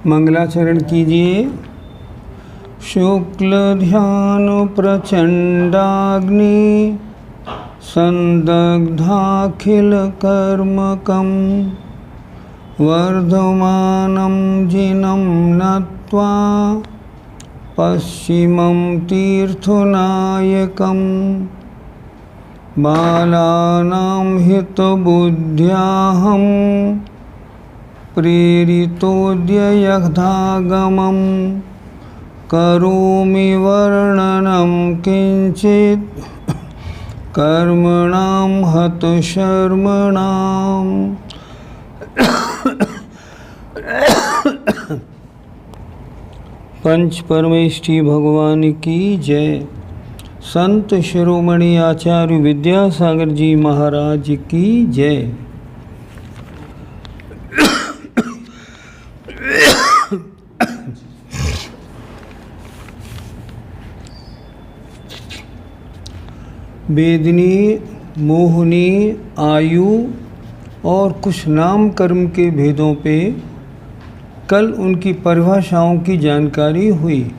मंगलाचरण कीजिए। शुक्ल ध्यान प्रचंडाग्नि संदग्धाखिल कर्मकं वर्धमानं जिनं नत्वा पश्चिमं तीर्थनायकं बालानां हितबुद्ध्याहं प्रेरितोऽद्य करोमि वर्णनं किंचित् कर्मणां हतशर्मणां। पंच परमेष्ठी भगवान की जय। संत शिरोमणि आचार्य विद्यासागर जी महाराज की जय। वेदनी, मोहनी, आयु और कुछ नाम कर्म के भेदों पे कल उनकी परिभाषाओं की जानकारी हुई।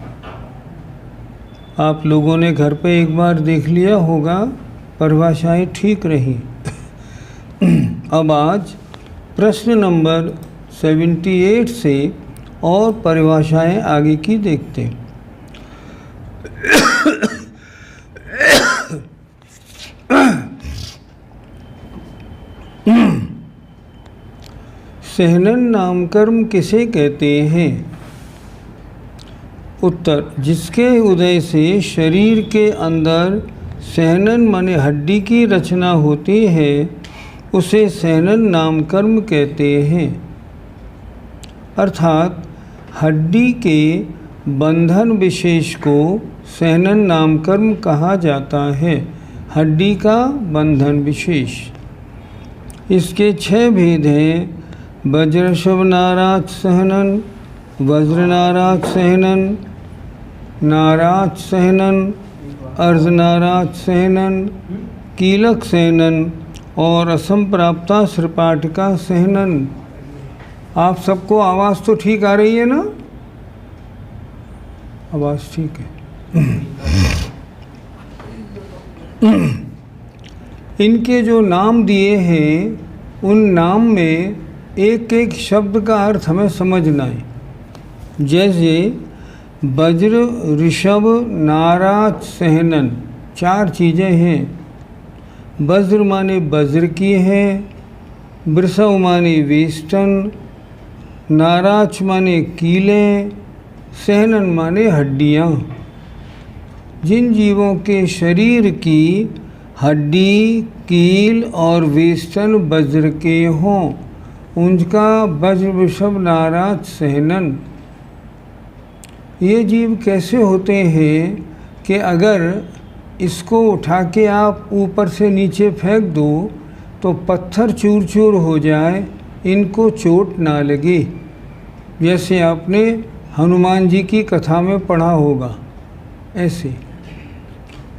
आप लोगों ने घर पे एक बार देख लिया होगा, परिभाषाएं ठीक रही। अब आज प्रश्न नंबर 78 से और परिभाषाएं आगे की देखते हैं। सहनन नाम कर्म किसे कहते हैं? उत्तर, जिसके उदय से शरीर के अंदर सहनन माने हड्डी की रचना होती है उसे सहनन नाम कर्म कहते हैं। अर्थात हड्डी के बंधन विशेष को सहनन नाम कर्म कहा जाता है। हड्डी का बंधन विशेष। इसके 6 भेद हैं। वज्रशव नाराज सहनन, वज्र नाराज सहनन, नाराज सहनन, अर्धनाराज सहनन, कीलक सहनन और असंप्राप्ता श्रपाटिका सहनन। आप सबको आवाज़ तो ठीक आ रही है ना? आवाज़ ठीक है। इनके जो नाम दिए हैं उन नाम में एक एक शब्द का अर्थ हमें समझना है। जैसे वज्र, ऋषभ, नाराज, सहनन 4 चीज़ें हैं। वज्र माने वज्र की है, वृषभ माने वेष्टन, नाराज माने कीलें, सहनन माने हड्डियाँ। जिन जीवों के शरीर की हड्डी, कील और वेष्टन वज्र के हों उनका वज्र, वृषभ, नाराज, सहनन। ये जीव कैसे होते हैं कि अगर इसको उठा के आप ऊपर से नीचे फेंक दो तो पत्थर चूर चूर हो जाए, इनको चोट ना लगे। जैसे आपने हनुमान जी की कथा में पढ़ा होगा ऐसे।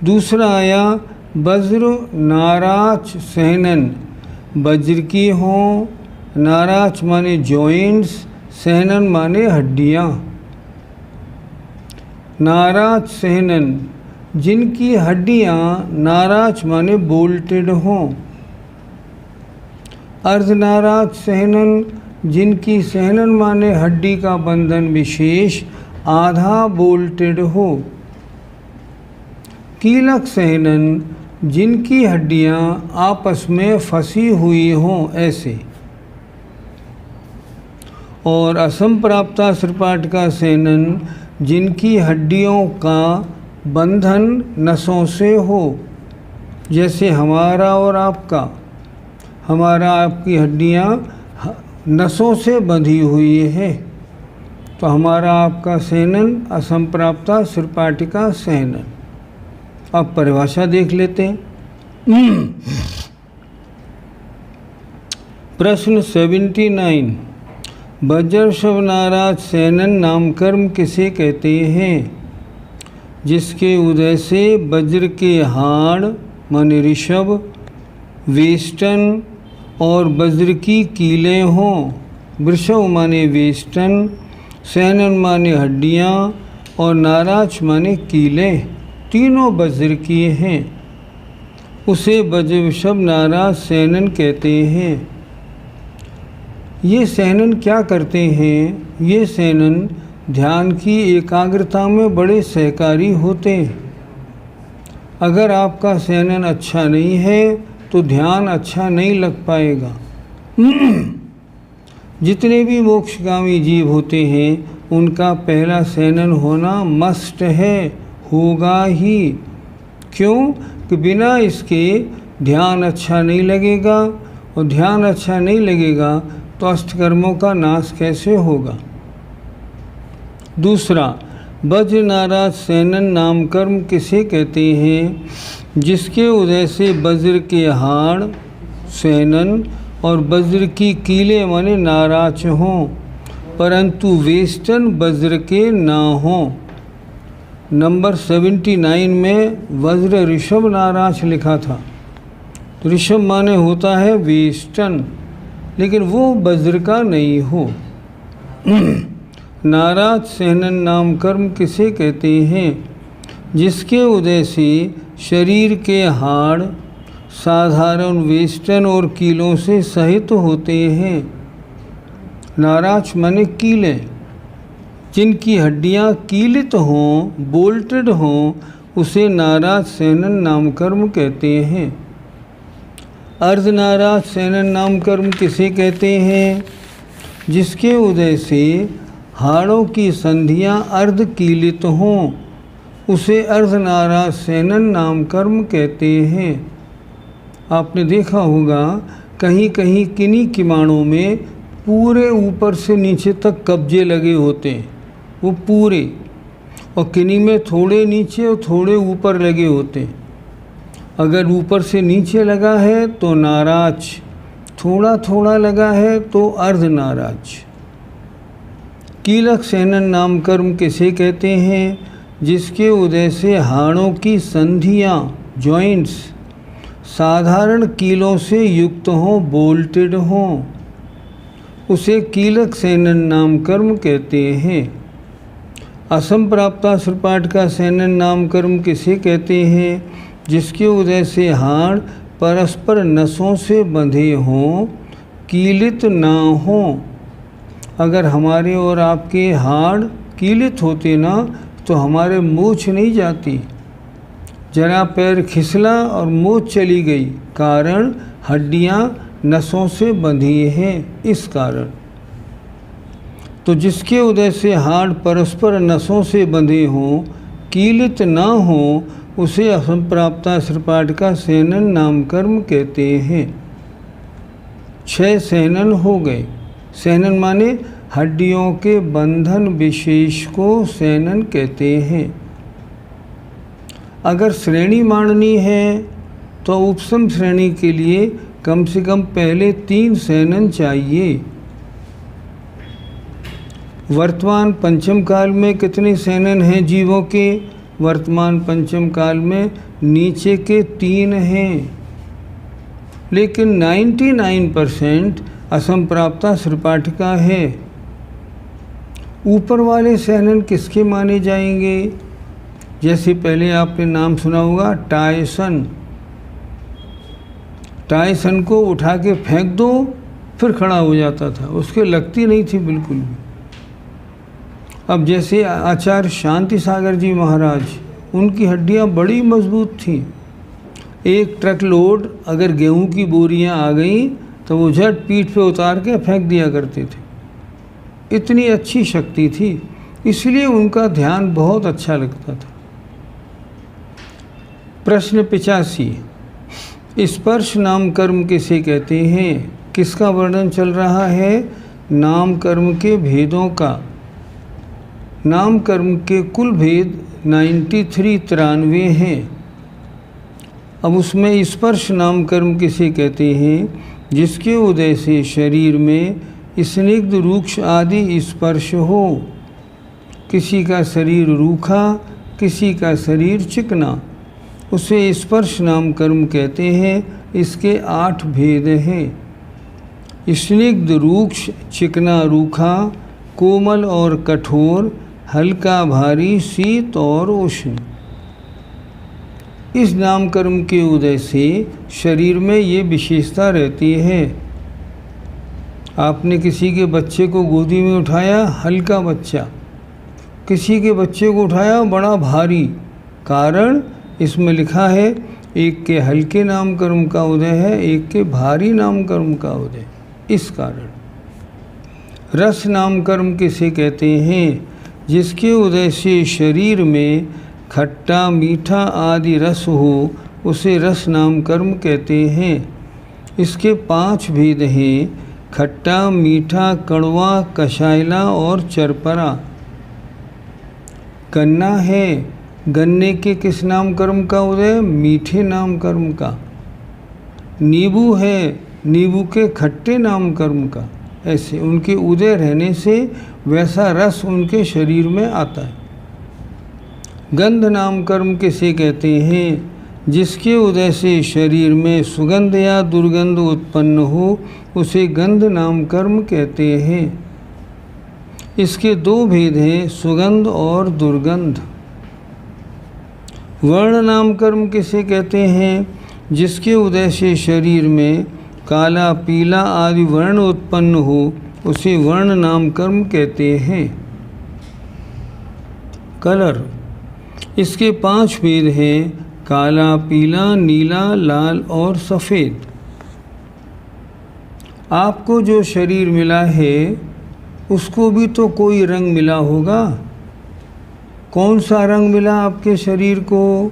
दूसरा आया वज्र, नाराज, सहनन। वज्र की हों, नाराज माने जॉइंट्स, सहनन माने हड्डियाँ। नाराज सहनन, जिनकी हड्डियाँ नाराज माने बोल्टेड हों। अर्धनाराज सहनन, जिनकी सहनन माने हड्डी का बंधन विशेष आधा बोल्टेड हो। कीलक सहनन, जिनकी हड्डियाँ आपस में फंसी हुई हों ऐसे। और असंप्राप्ता श्रपाटिका सहनन, जिनकी हड्डियों का बंधन नसों से हो। जैसे हमारा और आपका, हमारा आपकी हड्डियाँ नसों से बंधी हुई है, तो हमारा आपका सहनन असंप्राप्ता श्रपाटिका सहनन। अब परिभाषा देख लेते हैं। प्रश्न 79, वज्रशव नाराज सहनन नाम कर्म किसे कहते हैं? जिसके उदय से वज्र के हाड़ माने ऋषभ, वेष्टन और वज्र की कीलें हों। वृषभ माने वेष्टन सैनन माने हड्डियाँ और नाराज माने कीले, तीनों वज्र किए हैं। उसे वज्रवृषभ नाराज सैनन कहते हैं। ये सैनन क्या करते हैं? ये सैनन ध्यान की एकाग्रता में बड़े सहकारी होते हैं। अगर आपका सैनन अच्छा नहीं है तो ध्यान अच्छा नहीं लग पाएगा। जितने भी मोक्षगामी जीव होते हैं उनका पहला सैनन होना मस्ट है, होगा ही। क्यों? कि बिना इसके ध्यान अच्छा नहीं लगेगा, और ध्यान अच्छा नहीं लगेगा तो अष्टकर्मों का नाश कैसे होगा। दूसरा, वज्र नाराज सैनन नाम कर्म किसे कहते हैं? जिसके उदय से वज्र के हाड़ सैनन और वज्र की कीले माने नाराज हों, परंतु वेष्टन वज्र के ना हों। नंबर 79 में वज्र ऋषभ नाराज लिखा था। तो ऋषभ माने होता है वेष्टन, लेकिन वो वज्र का नहीं हो। नाराज सैनन नाम कर्म किसे कहते हैं? जिसके उदय से शरीर के हाड़ साधारण वेष्टन और कीलों से सहित होते हैं। नाराज माने कीले, जिनकी हड्डियाँ कीलित हों, बोल्टेड हों, उसे नाराज सैनन नाम कर्म कहते हैं। अर्धनाराज सैनन नाम कर्म किसे कहते हैं? जिसके उदय से हाड़ों की संधियाँ अर्ध कीलित हों, उसे अर्धनाराज सैनन नाम कर्म कहते हैं। आपने देखा होगा कहीं कहीं किन्हीं किमाणों में पूरे ऊपर से नीचे तक कब्जे लगे होते हैं, वो पूरे, और किन्हीं में थोड़े नीचे और थोड़े ऊपर लगे होते हैं। अगर ऊपर से नीचे लगा है तो नाराज, थोड़ा थोड़ा लगा है तो अर्धनाराज। कीलक सैनन नाम कर्म किसे कहते हैं? जिसके उदय से हाड़ों की संधियाँ जॉइंट्स साधारण कीलों से युक्त हों, बोल्टेड हों, उसे कीलक सैनन नाम कर्म कहते हैं। असंप्राप्ता सृपाट का सैनन नाम कर्म किसे कहते हैं? जिसके उदय से हाड़ परस्पर नसों से बंधे हों, कीलित ना हों। अगर हमारे और आपके हाड़ कीलित होते ना तो हमारे मूछ नहीं जाती। जरा पैर खिसला और मूछ चली गई, कारण हड्डियाँ नसों से बंधी हैं, इस कारण। तो जिसके उदय से हाड़ परस्पर नसों से बंधे हों, कीलित ना हों, उसे असंप्राप्ता सृपाट का सैनन नाम कर्म कहते हैं। 6 सैनन हो गए। सैनन माने हड्डियों के बंधन विशेष को सैनन कहते हैं। अगर श्रेणी माननी है तो उपसम श्रेणी के लिए कम से कम पहले 3 सैनन चाहिए। वर्तमान पंचम काल में कितने सैनन हैं जीवों के? वर्तमान पंचम काल में नीचे के 3 हैं, लेकिन 99% असंप्राप्ता सृपाटिका है। ऊपर वाले सैनन किसके माने जाएंगे? जैसे पहले आपने नाम सुना होगा टायसन। टायसन को उठा के फेंक दो फिर खड़ा हो जाता था, उसके लगती नहीं थी बिल्कुल भी। अब जैसे आचार्य शांति सागर जी महाराज, उनकी हड्डियां बड़ी मजबूत थीं। एक ट्रक लोड अगर गेहूं की बोरियां आ गई तो वो झट पीठ पे उतार के फेंक दिया करते थे। इतनी अच्छी शक्ति थी, इसलिए उनका ध्यान बहुत अच्छा लगता था। प्रश्न 85, स्पर्श नाम कर्म किसे कहते हैं? किसका वर्णन चल रहा है? नाम कर्म के भेदों का। नाम कर्म के कुल भेद 93 हैं। अब उसमें स्पर्श नाम कर्म किसे कहते हैं? जिसके उदय से शरीर में स्निग्ध रूक्ष आदि स्पर्श हो। किसी का शरीर रूखा, किसी का शरीर चिकना, उसे स्पर्श नाम कर्म कहते हैं। इसके 8 भेद हैं। स्निग्ध रूक्ष, चिकना रूखा, कोमल और कठोर, हल्का भारी, शीत और उष्ण। इस नामकर्म के उदय से शरीर में ये विशेषता रहती है। आपने किसी के बच्चे को गोदी में उठाया, हल्का बच्चा, किसी के बच्चे को उठाया बड़ा भारी, कारण इसमें लिखा है एक के हल्के नामकर्म का उदय है, एक के भारी नामकर्म का उदय। इस कारण रस नामकर्म किसे कहते हैं? जिसके उदय से शरीर में खट्टा मीठा आदि रस हो, उसे रस नामकर्म कहते हैं। इसके 5 भेद हैं: खट्टा, मीठा, कड़वा, कषायला और चरपरा। गन्ना है, गन्ने के किस नामकर्म का उदय? मीठे नामकर्म का। नींबू है, नींबू के खट्टे नामकर्म का। ऐसे उनके उदय रहने से वैसा रस उनके शरीर में आता है। गंध नामकर्म किसे कहते हैं? जिसके उदय से शरीर में सुगंध या दुर्गंध उत्पन्न हो, उसे गंध नामकर्म कहते हैं। इसके 2 भेद हैं, सुगंध और दुर्गंध। वर्ण नामकर्म किसे कहते हैं? जिसके उदय से शरीर में काला पीला आदि वर्ण उत्पन्न हो, उसे वर्ण नामकर्म कहते हैं। कलर, इसके 5 भेद हैं: काला, पीला, नीला, लाल और सफ़ेद। आपको जो शरीर मिला है उसको भी तो कोई रंग मिला होगा। कौन सा रंग मिला आपके शरीर को?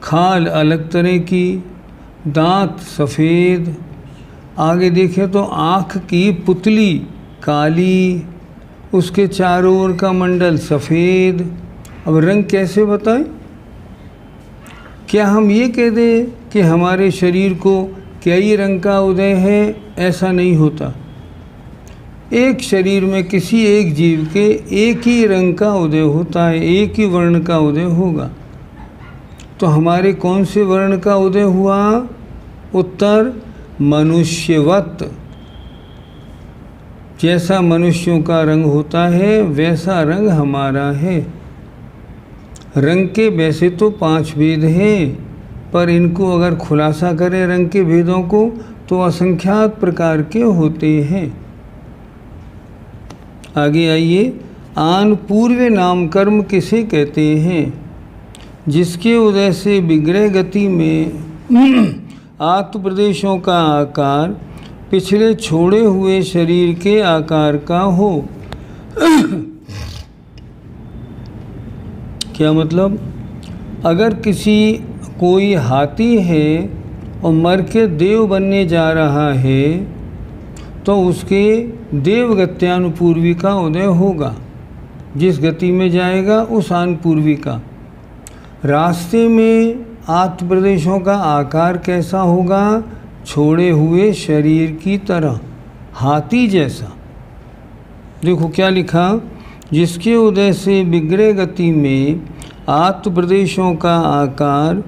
खाल अलग तरह की, दांत सफ़ेद, आगे देखें तो आँख की पुतली काली, उसके चारों ओर का मंडल सफ़ेद। अब रंग कैसे बताएं? क्या हम ये कह दें कि हमारे शरीर को कई रंग का उदय है? ऐसा नहीं होता। एक शरीर में किसी एक जीव के एक ही रंग का उदय होता है, एक ही वर्ण का उदय होगा। तो हमारे कौन से वर्ण का उदय हुआ? उत्तर, मनुष्यवत। जैसा मनुष्यों का रंग होता है वैसा रंग हमारा है। रंग के वैसे तो 5 भेद हैं, पर इनको अगर खुलासा करें रंग के भेदों को तो असंख्यात प्रकार के होते हैं। आगे आइए, आन पूर्व नामकर्म किसे कहते हैं? जिसके उदय से विग्रह गति में आत्म प्रदेशों का आकार पिछले छोड़े हुए शरीर के आकार का हो। क्या मतलब? अगर कोई हाथी है और मर के देव बनने जा रहा है तो उसके देवगत्यानुपूर्वी का उदय होगा। जिस गति में जाएगा उस आनुपूर्वी का। रास्ते में आत्म प्रदेशों का आकार कैसा होगा? छोड़े हुए शरीर की तरह, हाथी जैसा। देखो क्या लिखा, जिसके उदय से विग्रह गति में आत्म प्रदेशों का आकार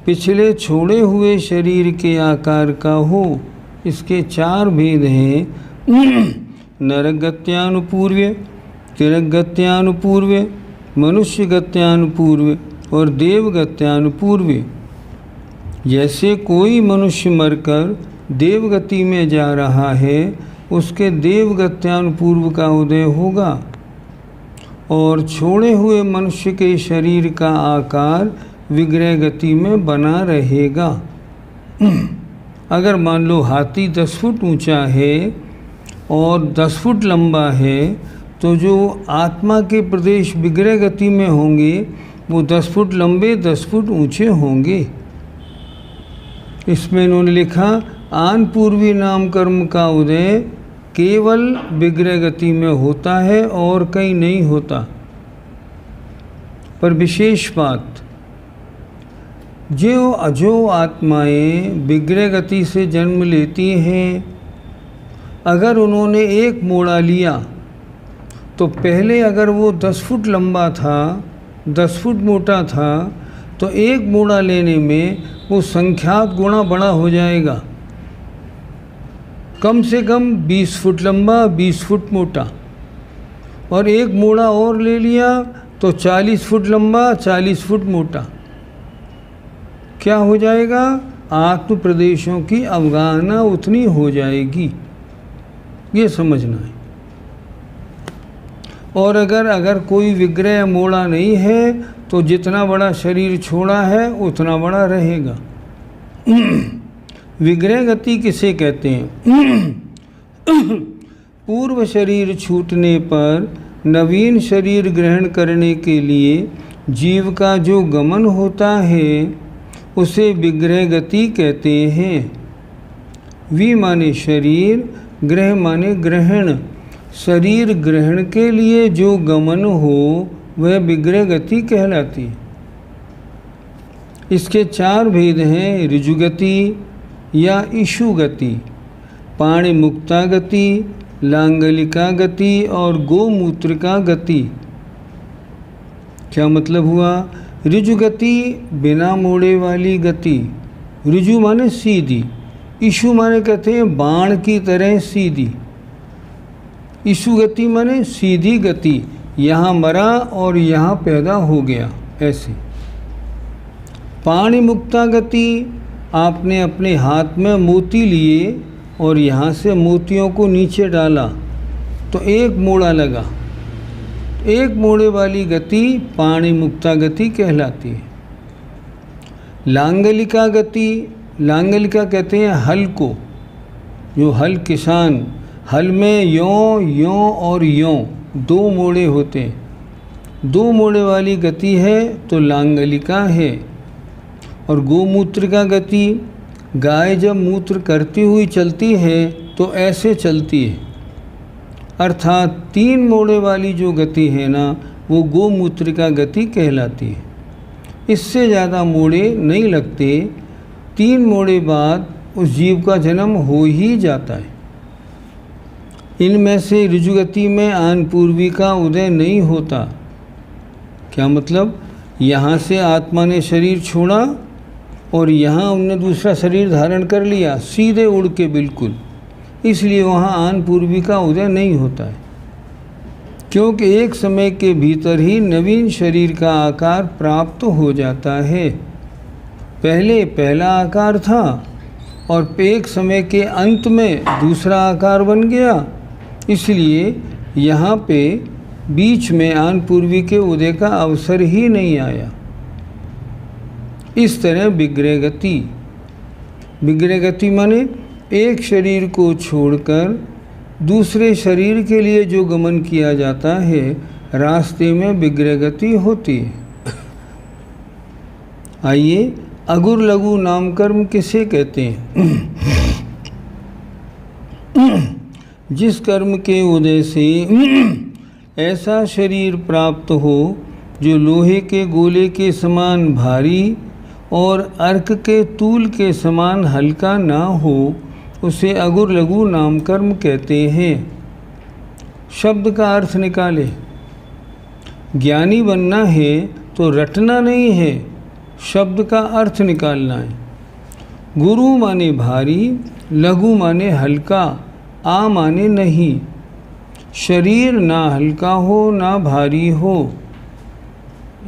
पिछले छोड़े हुए शरीर के आकार का हो। इसके 4 भेद हैं: नरगत्यानुपूर्व, तिरगत्यानुपूर्व, मनुष्यगत्यानुपूर्व और देवगत्यानुपूर्व। जैसे कोई मनुष्य मरकर देवगति में जा रहा है, उसके देवगत्यानुपूर्व का उदय होगा और छोड़े हुए मनुष्य के शरीर का आकार विग्रह गति में बना रहेगा। अगर मान लो हाथी 10 फुट ऊंचा है और 10 फुट लंबा है, तो जो आत्मा के प्रदेश विग्रह गति में होंगे वो 10 फुट लंबे 10 फुट ऊंचे होंगे। इसमें इन्होंने लिखा, आन पूर्वी नामकर्म का उदय केवल विग्रह गति में होता है और कहीं नहीं होता। पर विशेष बात, जो आत्माएं विग्रह गति से जन्म लेती हैं, अगर उन्होंने एक मोड़ा लिया तो पहले अगर वो 10 फुट लंबा था, 10 फुट मोटा था, तो एक मोड़ा लेने में वो संख्यात गुणा बड़ा हो जाएगा। कम से कम 20 फुट लंबा, 20 फुट मोटा, और एक मोड़ा और ले लिया तो 40 फुट लंबा, 40 फुट मोटा। क्या हो जाएगा? आत्म प्रदेशों की अवगाहना उतनी हो जाएगी, ये समझना है। और अगर कोई विग्रह मोड़ा नहीं है तो जितना बड़ा शरीर छोड़ा है उतना बड़ा रहेगा। विग्रह गति किसे कहते हैं? पूर्व शरीर छूटने पर नवीन शरीर ग्रहण करने के लिए जीव का जो गमन होता है उसे विग्रह गति कहते हैं। वि माने शरीर, ग्रह माने ग्रहण। शरीर ग्रहण के लिए जो गमन हो वह विग्रह गति कहलाती है। इसके 4 भेद हैं: ऋजुगति या इशुगति, पाणिमुक्ता गति, लांगलिका गति और गोमूत्रिका गति। क्या मतलब हुआ? ऋजुगति बिना मोड़े वाली गति। ऋजु माने सीधी, इशु माने कहते हैं बाण की तरह सीधी। इशु गति माने सीधी गति, यहाँ मरा और यहाँ पैदा हो गया, ऐसे। पाणिमुक्ता गति, आपने अपने हाथ में मोती लिए और यहाँ से मोतियों को नीचे डाला तो एक मोड़ा लगा। एक मोड़े वाली गति पाणिमुक्ता गति कहलाती है। लांगलिका गति, लांगलिका कहते हैं हल को। जो हल किसान, हल में यों और यों 2 मोड़े होते हैं। 2 मोड़े वाली गति है तो लांगलिका है। और गोमूत्रिका गति, गाय जब मूत्र करती हुई चलती है तो ऐसे चलती है, अर्थात 3 मोड़े वाली जो गति है ना वो गोमूत्रिका गति कहलाती है। इससे ज़्यादा मोड़े नहीं लगते, 3 मोड़े बाद उस जीव का जन्म हो ही जाता है। इनमें से ऋजुगति में आन पूर्वी का उदय नहीं होता। क्या मतलब? यहाँ से आत्मा ने शरीर छोड़ा और यहाँ उनने दूसरा शरीर धारण कर लिया, सीधे उड़ के बिल्कुल, इसलिए वहाँ आन पूर्वी का उदय नहीं होता है। क्योंकि एक समय के भीतर ही नवीन शरीर का आकार प्राप्त हो जाता है। पहले पहला आकार था और एक समय के अंत में दूसरा आकार बन गया, इसलिए यहाँ पे बीच में आन पूर्वी के उदय का अवसर ही नहीं आया। इस तरह विग्रह गति, विग्रह गति माने एक शरीर को छोड़कर दूसरे शरीर के लिए जो गमन किया जाता है, रास्ते में विग्रह गति होती है। आइए, अगुर लघु नामकर्म किसे कहते हैं? जिस कर्म के उदय से ऐसा शरीर प्राप्त हो जो लोहे के गोले के समान भारी और अर्क के तूल के समान हल्का ना हो, उसे अगुर लघु नामकर्म कहते हैं। शब्द का अर्थ निकाले। ज्ञानी बनना है तो रटना नहीं है, शब्द का अर्थ निकालना है। गुरु माने भारी, लघु माने हल्का, आ माने नहीं। शरीर ना हल्का हो ना भारी हो।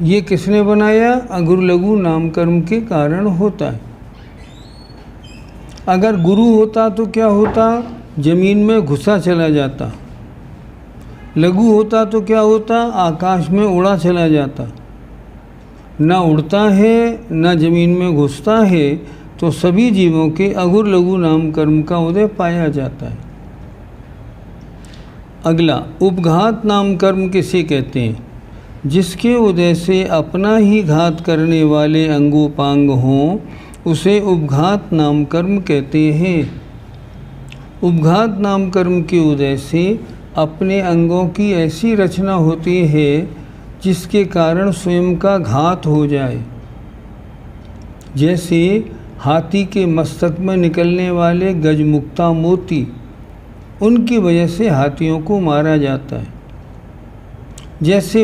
ये किसने बनाया? अगुर लघु नामकर्म के कारण होता है। अगर गुरु होता तो क्या होता? जमीन में घुसा चला जाता। लघु होता तो क्या होता? आकाश में उड़ा चला जाता। ना उड़ता है ना जमीन में घुसता है, तो सभी जीवों के अगुर लघु नामकर्म का उदय पाया जाता है। अगला, उपघात नामकर्म किसे कहते हैं? जिसके उदय से अपना ही घात करने वाले अंगोपांग हों, उसे उपघात नामकर्म कहते हैं। उपघात नामकर्म के उदय से अपने अंगों की ऐसी रचना होती है जिसके कारण स्वयं का घात हो जाए। जैसे हाथी के मस्तक में निकलने वाले गजमुक्ता मोती, उनकी वजह से हाथियों को मारा जाता है। जैसे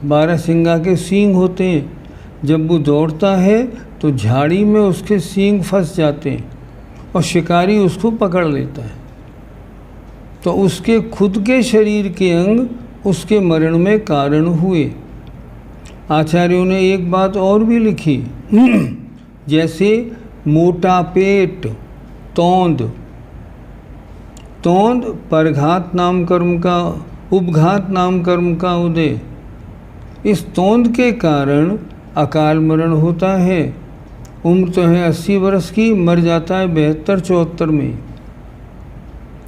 बारहसिंगा के सींग होते हैं, जब वो दौड़ता है तो झाड़ी में उसके सींग फंस जाते हैं और शिकारी उसको पकड़ लेता है, तो उसके खुद के शरीर के अंग उसके मरण में कारण हुए। आचार्यों ने एक बात और भी लिखी, जैसे मोटा पेट, तौंद, तौंद परघात नाम कर्म का, उपघात नाम कर्म का उदय। इस तौंद के कारण अकाल मरण होता है। उम्र तो है 80 वर्ष की, मर जाता है 72-74 में।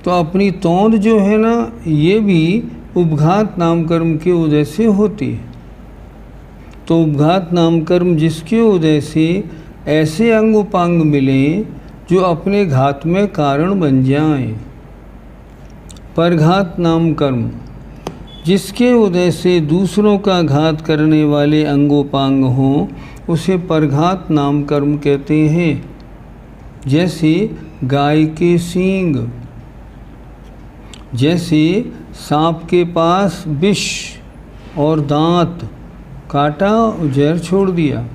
तो अपनी तौंद जो है ना, ये भी उपघात नाम कर्म के उदय से होती है। तो उपघात नाम कर्म जिसके उदय से ऐसे अंग उपांग मिलें जो अपने घात में कारण बन जाएं। परघात नाम कर्म जिसके उदय से दूसरों का घात करने वाले अंगोपांग हों, उसे परघात नाम कर्म कहते हैं। जैसे गाय के सींग, जैसे सांप के पास विष और दांत, काटा और जहर छोड़ दिया,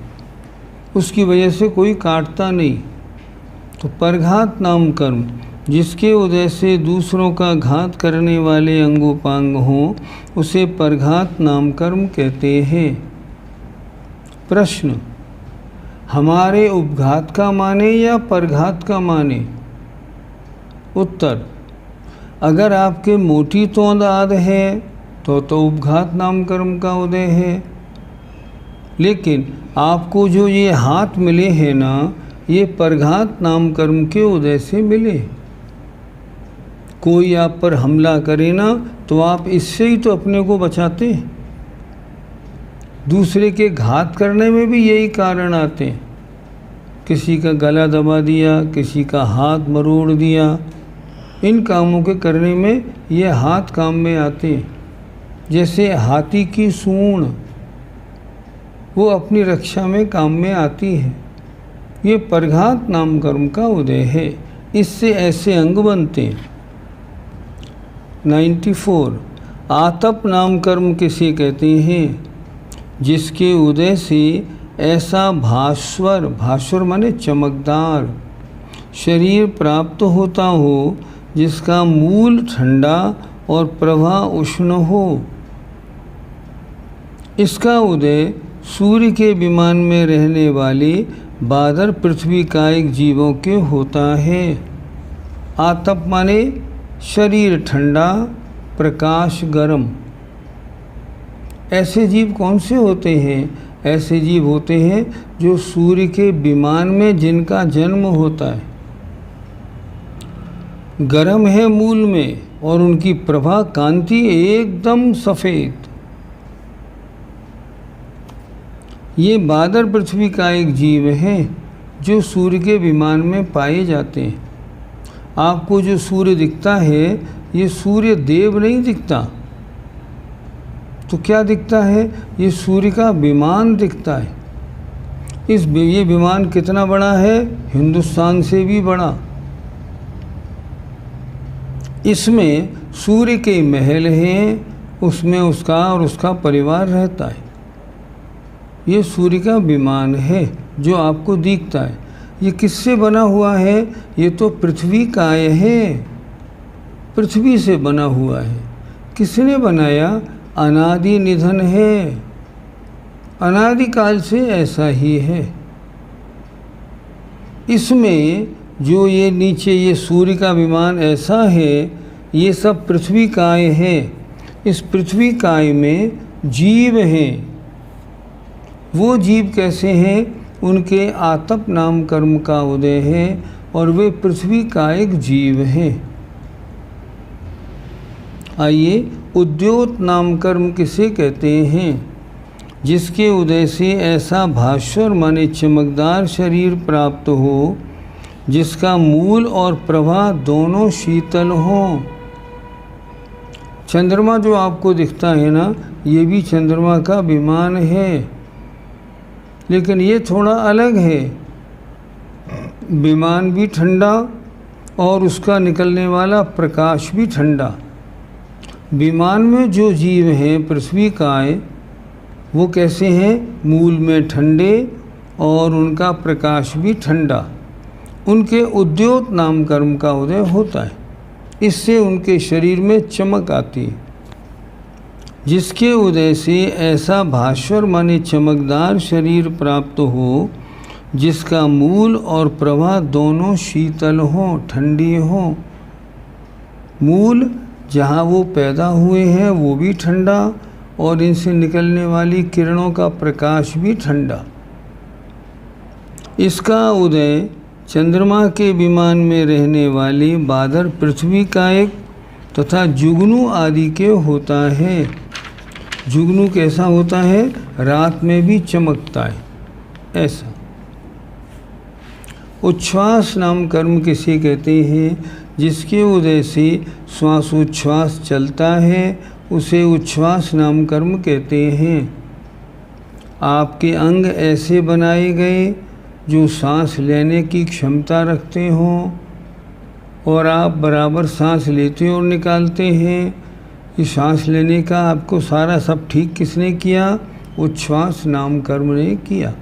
उसकी वजह से कोई काटता नहीं। तो परघात नाम कर्म जिसके उदय से दूसरों का घात करने वाले अंगोपांग हों, उसे परघात नाम कर्म कहते हैं। प्रश्न, हमारे उपघात का माने या परघात का माने? उत्तर, अगर आपके मोटी तौंद आद है तो उपघात नाम कर्म का उदय है। लेकिन आपको जो ये हाथ मिले हैं ना, ये परघात नाम कर्म के उदय से मिले। कोई आप पर हमला करे ना, तो आप इससे ही तो अपने को बचाते हैं। दूसरे के घात करने में भी यही कारण आते हैं। किसी का गला दबा दिया, किसी का हाथ मरोड़ दिया, इन कामों के करने में ये हाथ काम में आते हैं। जैसे हाथी की सूंड, वो अपनी रक्षा में काम में आती है। ये परघात नाम कर्म का उदय है, इससे ऐसे अंग बनते हैं। 94, आतप नाम कर्म किसे कहते हैं? जिसके उदय से ऐसा भास्वर, भास्वर माने चमकदार, शरीर प्राप्त होता हो जिसका मूल ठंडा और प्रभा उष्ण हो। इसका उदय सूर्य के विमान में रहने वाले बादर पृथ्वी कायिक जीवों के होता है। आतप माने शरीर ठंडा, प्रकाश गर्म। ऐसे जीव कौन से होते हैं? ऐसे जीव होते हैं जो सूर्य के विमान में जिनका जन्म होता है, गर्म है मूल में, और उनकी प्रभा कांति एकदम सफ़ेद। ये बादर पृथ्वी का एक जीव है जो सूर्य के विमान में पाए जाते हैं। आपको जो सूर्य दिखता है, ये सूर्य देव नहीं दिखता, तो क्या दिखता है? ये सूर्य का विमान दिखता है। ये विमान कितना बड़ा है? हिंदुस्तान से भी बड़ा। इसमें सूर्य के महल हैं, उसमें उसका और उसका परिवार रहता है। ये सूर्य का विमान है जो आपको दिखता है। ये किससे बना हुआ है? ये तो पृथ्वी काय है, पृथ्वी से बना हुआ है। किसने बनाया? अनादि निधन है, अनादिकाल से ऐसा ही है। इसमें जो ये नीचे ये सूर्य का विमान ऐसा है, ये सब पृथ्वी काय है। इस पृथ्वी काय में जीव हैं। वो जीव कैसे हैं? उनके आतप नाम कर्म का उदय है और वे पृथ्वी कायिक जीव हैं। आइए, उद्योत नाम कर्म किसे कहते हैं? जिसके उदय से ऐसा भास्वर माने चमकदार शरीर प्राप्त हो जिसका मूल और प्रभा दोनों शीतल हों। चंद्रमा जो आपको दिखता है ना, ये भी चंद्रमा का विमान है, लेकिन ये थोड़ा अलग है। विमान भी ठंडा और उसका निकलने वाला प्रकाश भी ठंडा। विमान में जो जीव हैं पृथ्वी काय, वो कैसे हैं? मूल में ठंडे और उनका प्रकाश भी ठंडा। उनके उद्योत नाम कर्म का उदय होता है। इससे उनके शरीर में चमक आती है, जिसके उदय से ऐसा भास्वर माने चमकदार शरीर प्राप्त हो जिसका मूल और प्रवाह दोनों शीतल हों, ठंडी हों। मूल जहाँ वो पैदा हुए हैं वो भी ठंडा, और इनसे निकलने वाली किरणों का प्रकाश भी ठंडा। इसका उदय चंद्रमा के विमान में रहने वाली बादर पृथ्वी का एक तथा जुगनू आदि के होता है। जुगनू कैसा होता है? रात में भी चमकता है ऐसा। उच्छ्वास नाम कर्म किसे कहते हैं? जिसके उदय से श्वासोच्छ्वास चलता है उसे उच्छ्वास नाम कर्म कहते हैं। आपके अंग ऐसे बनाए गए जो सांस लेने की क्षमता रखते हों, और आप बराबर सांस लेते और निकालते हैं। ये सांस लेने का आपको सारा सब ठीक किसने किया? उच्छ्वास नाम कर्म ने किया।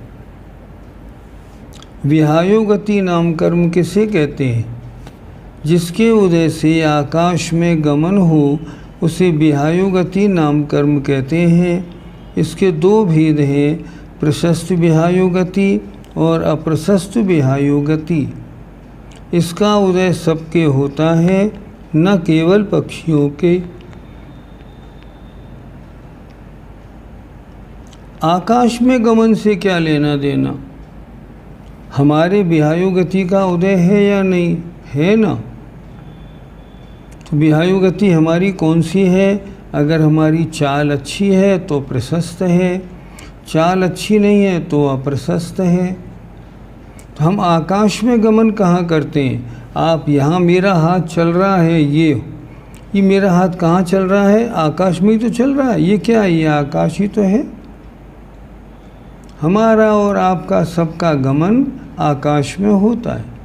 विहायोगति नाम कर्म किसे कहते हैं? जिसके उदय से आकाश में गमन हो उसे विहायोगति नाम कर्म कहते हैं। इसके दो भेद हैं, प्रशस्त विहायोगति और अप्रशस्त विहायोगति। इसका उदय सबके होता है, न केवल पक्षियों के। आकाश में गमन से क्या लेना देना? हमारे विहायोगति का उदय है या नहीं है ना? तो विहायोगति हमारी कौन सी है? अगर हमारी चाल अच्छी है तो प्रशस्त है, चाल अच्छी नहीं है तो अप्रशस्त है। तो हम आकाश में गमन कहाँ करते हैं? आप यहाँ मेरा हाथ चल रहा है, ये मेरा हाथ कहाँ चल रहा है? आकाश में ही तो चल रहा है। ये क्या है? ये आकाश ही तो है। हमारा और आपका सबका गमन आकाश में होता है।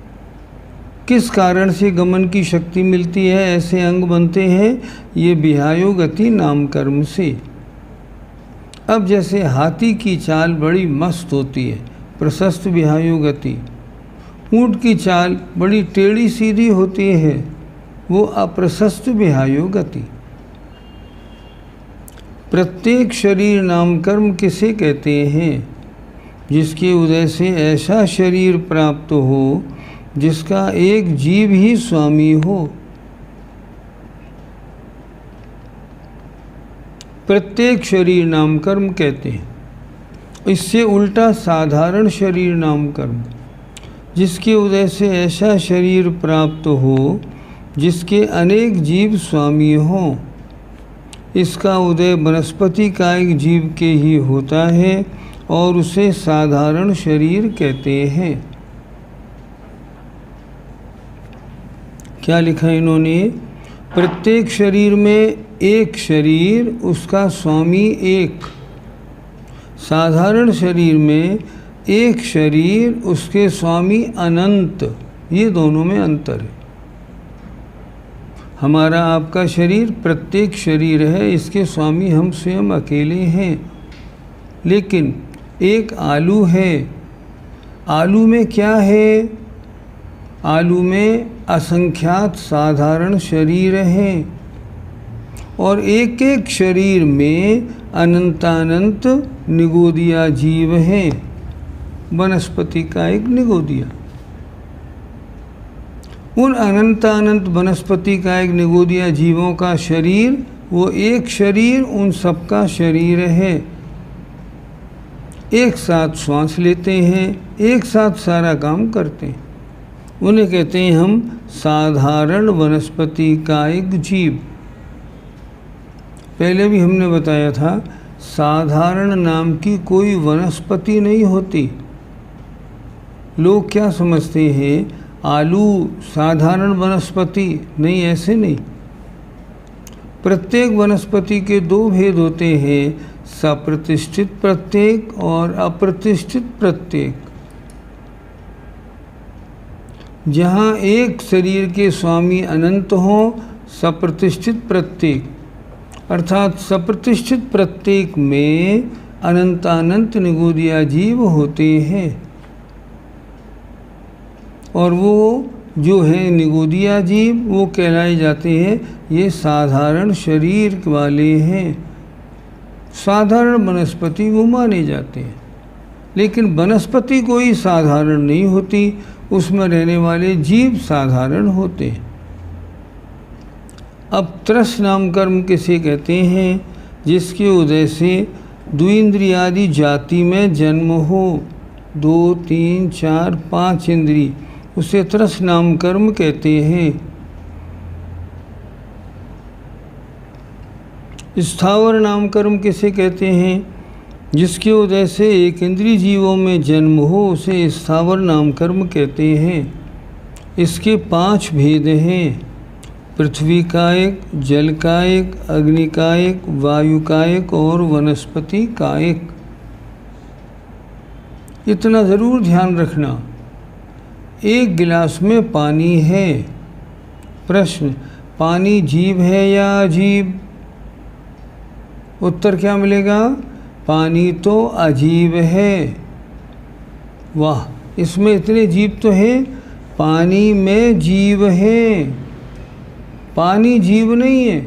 किस कारण से गमन की शक्ति मिलती है, ऐसे अंग बनते हैं? ये विहायोगति नाम कर्म से। अब जैसे हाथी की चाल बड़ी मस्त होती है, प्रशस्त विहायोगति। ऊँट की चाल बड़ी टेढ़ी सीधी होती है, वो अप्रशस्त विहायोगति। प्रत्येक शरीर नाम कर्म किसे कहते हैं? जिसके उदय से ऐसा शरीर प्राप्त हो जिसका एक जीव ही स्वामी हो। प्रत्येक शरीर नाम कर्म कहते हैं। इससे उल्टा साधारण शरीर नाम कर्म, जिसके उदय से ऐसा शरीर प्राप्त हो जिसके अनेक जीव स्वामी हों। इसका उदय वनस्पति का एक जीव के ही होता है और उसे साधारण शरीर कहते हैं। क्या लिखा इन्होंने? प्रत्येक शरीर में एक शरीर, उसका स्वामी एक। साधारण शरीर में एक शरीर, उसके स्वामी अनंत। ये दोनों में अंतर है। हमारा आपका शरीर प्रत्येक शरीर है, इसके स्वामी हम स्वयं अकेले हैं। लेकिन एक आलू है। आलू में क्या है? आलू में असंख्यात साधारण शरीर हैं, और एक एक शरीर में अनंतानंत निगोदिया जीव हैं। वनस्पति का एक निगोदिया। उन अनंतानंत वनस्पति का एक निगोदिया जीवों का शरीर, वो एक शरीर उन सबका शरीर है। एक साथ श्वास लेते हैं, एक साथ सारा काम करते हैं। उन्हें कहते हैं हम साधारण वनस्पति का एक जीव। पहले भी हमने बताया था, साधारण नाम की कोई वनस्पति नहीं होती। लोग क्या समझते हैं, आलू साधारण वनस्पति नहीं, ऐसे नहीं। प्रत्येक वनस्पति के दो भेद होते हैं, सप्रतिष्ठित प्रत्येक और अप्रतिष्ठित प्रत्येक। जहाँ एक शरीर के स्वामी अनंत हों, सप्रतिष्ठित प्रत्येक, अर्थात सप्रतिष्ठित प्रत्येक में अनंतानंत निगोदिया जीव होते हैं। और वो जो है निगोदिया जीव वो कहलाए जाते हैं ये साधारण शरीर वाले हैं। साधारण वनस्पति वो माने जाते हैं, लेकिन वनस्पति कोई साधारण नहीं होती, उसमें रहने वाले जीव साधारण होते हैं। अब त्रस नाम कर्म किसे कहते हैं? जिसके उदय से द्विंद्रियादि जाति में जन्म हो, 2, 3, 4, 5 इंद्री, उसे त्रस नाम कर्म कहते हैं। स्थावर नाम कर्म किसे कहते हैं? जिसके उदय से एक इंद्रिय जीवों में जन्म हो, उसे स्थावर नाम कर्म कहते हैं। इसके 5 भेद हैं: पृथ्वी कायक, जल कायक, अग्नि कायक, वायु कायक और वनस्पति कायक। इतना ज़रूर ध्यान रखना। एक गिलास में पानी है। प्रश्न, पानी जीव है या अजीब? उत्तर क्या मिलेगा? पानी तो अजीब है। वाह, इसमें इतने जीव तो हैं। पानी में जीव है, पानी जीव नहीं है।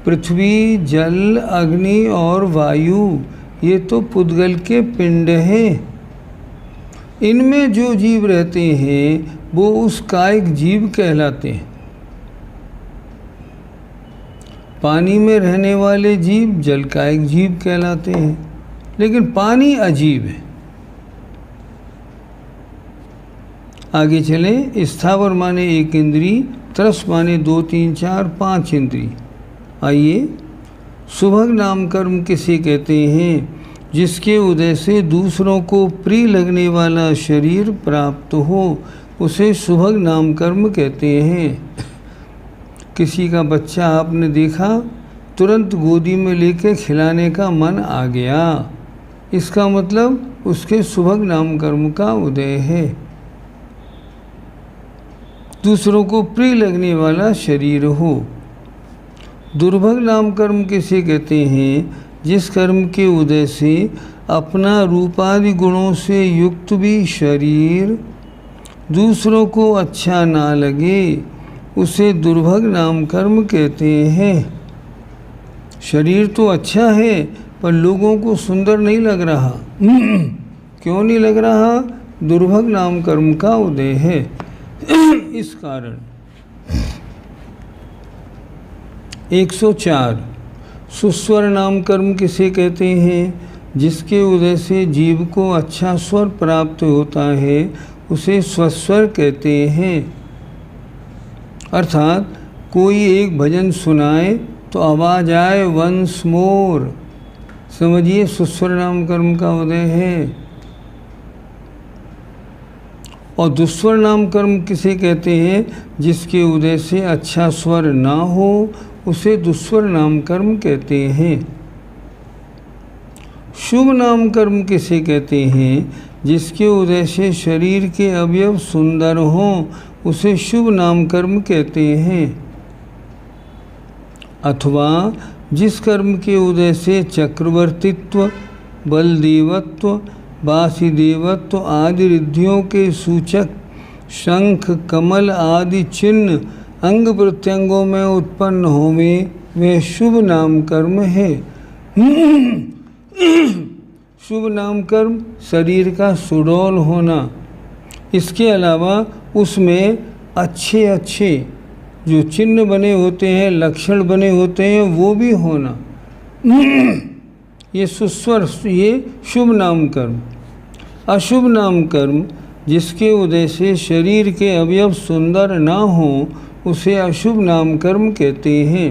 पृथ्वी, जल, अग्नि और वायु ये तो पुद्गल के पिंड हैं। इनमें जो जीव रहते हैं वो उस कायिक जीव कहलाते हैं। पानी में रहने वाले जीव जल कायिक जीव कहलाते हैं, लेकिन पानी अजीब है। आगे चलें। स्थावर माने एक इंद्री, त्रस माने 2, 3, 4, 5 इंद्री। आइए, सुभग नाम कर्म किसे कहते हैं? जिसके उदय से दूसरों को प्रिय लगने वाला शरीर प्राप्त हो, उसे सुभग नाम कर्म कहते हैं। किसी का बच्चा आपने देखा, तुरंत गोदी में लेके खिलाने का मन आ गया, इसका मतलब उसके सुभग नाम कर्म का उदय है। दूसरों को प्रिय लगने वाला शरीर हो। दुर्भग नाम कर्म किसे कहते हैं? जिस कर्म के उदय से अपना रूपादि गुणों से युक्त भी शरीर दूसरों को अच्छा ना लगे, उसे दुर्भग नाम कर्म कहते हैं। शरीर तो अच्छा है पर लोगों को सुंदर नहीं लग रहा। क्यों नहीं लग रहा? दुर्भग नाम कर्म का उदय है। इस कारण 104 सुस्वर नाम कर्म किसे कहते हैं? जिसके उदय से जीव को अच्छा स्वर प्राप्त होता है, उसे स्वस्वर कहते हैं। अर्थात कोई एक भजन सुनाए तो आवाज़ आए वंस मोर, समझिए सुस्वर नाम कर्म का उदय है। और दुस्वर नाम कर्म किसे कहते हैं? जिसके उदय से अच्छा स्वर ना हो, उसे दुस्वर नाम कर्म कहते हैं। शुभ नाम कर्म किसे कहते हैं? जिसके उदय से शरीर के अवयव सुंदर हों, उसे शुभ नाम कर्म कहते हैं। अथवा जिस कर्म के उदय से चक्रवर्तित्व, बलदेवत्व, वासुदेवत्व आदि रिद्धियों के सूचक शंख, कमल आदि चिन्ह अंग प्रत्यंगों में उत्पन्न होवे, वह शुभ नाम कर्म है। शुभ नाम कर्म शरीर का सुडौल होना, इसके अलावा उसमें अच्छे अच्छे जो चिन्ह बने होते हैं, लक्षण बने होते हैं, वो भी होना, ये सुस्वर, ये शुभ नाम कर्म। अशुभ नाम कर्म जिसके उदय से शरीर के अवयव सुंदर ना हो, उसे अशुभ नाम कर्म कहते हैं।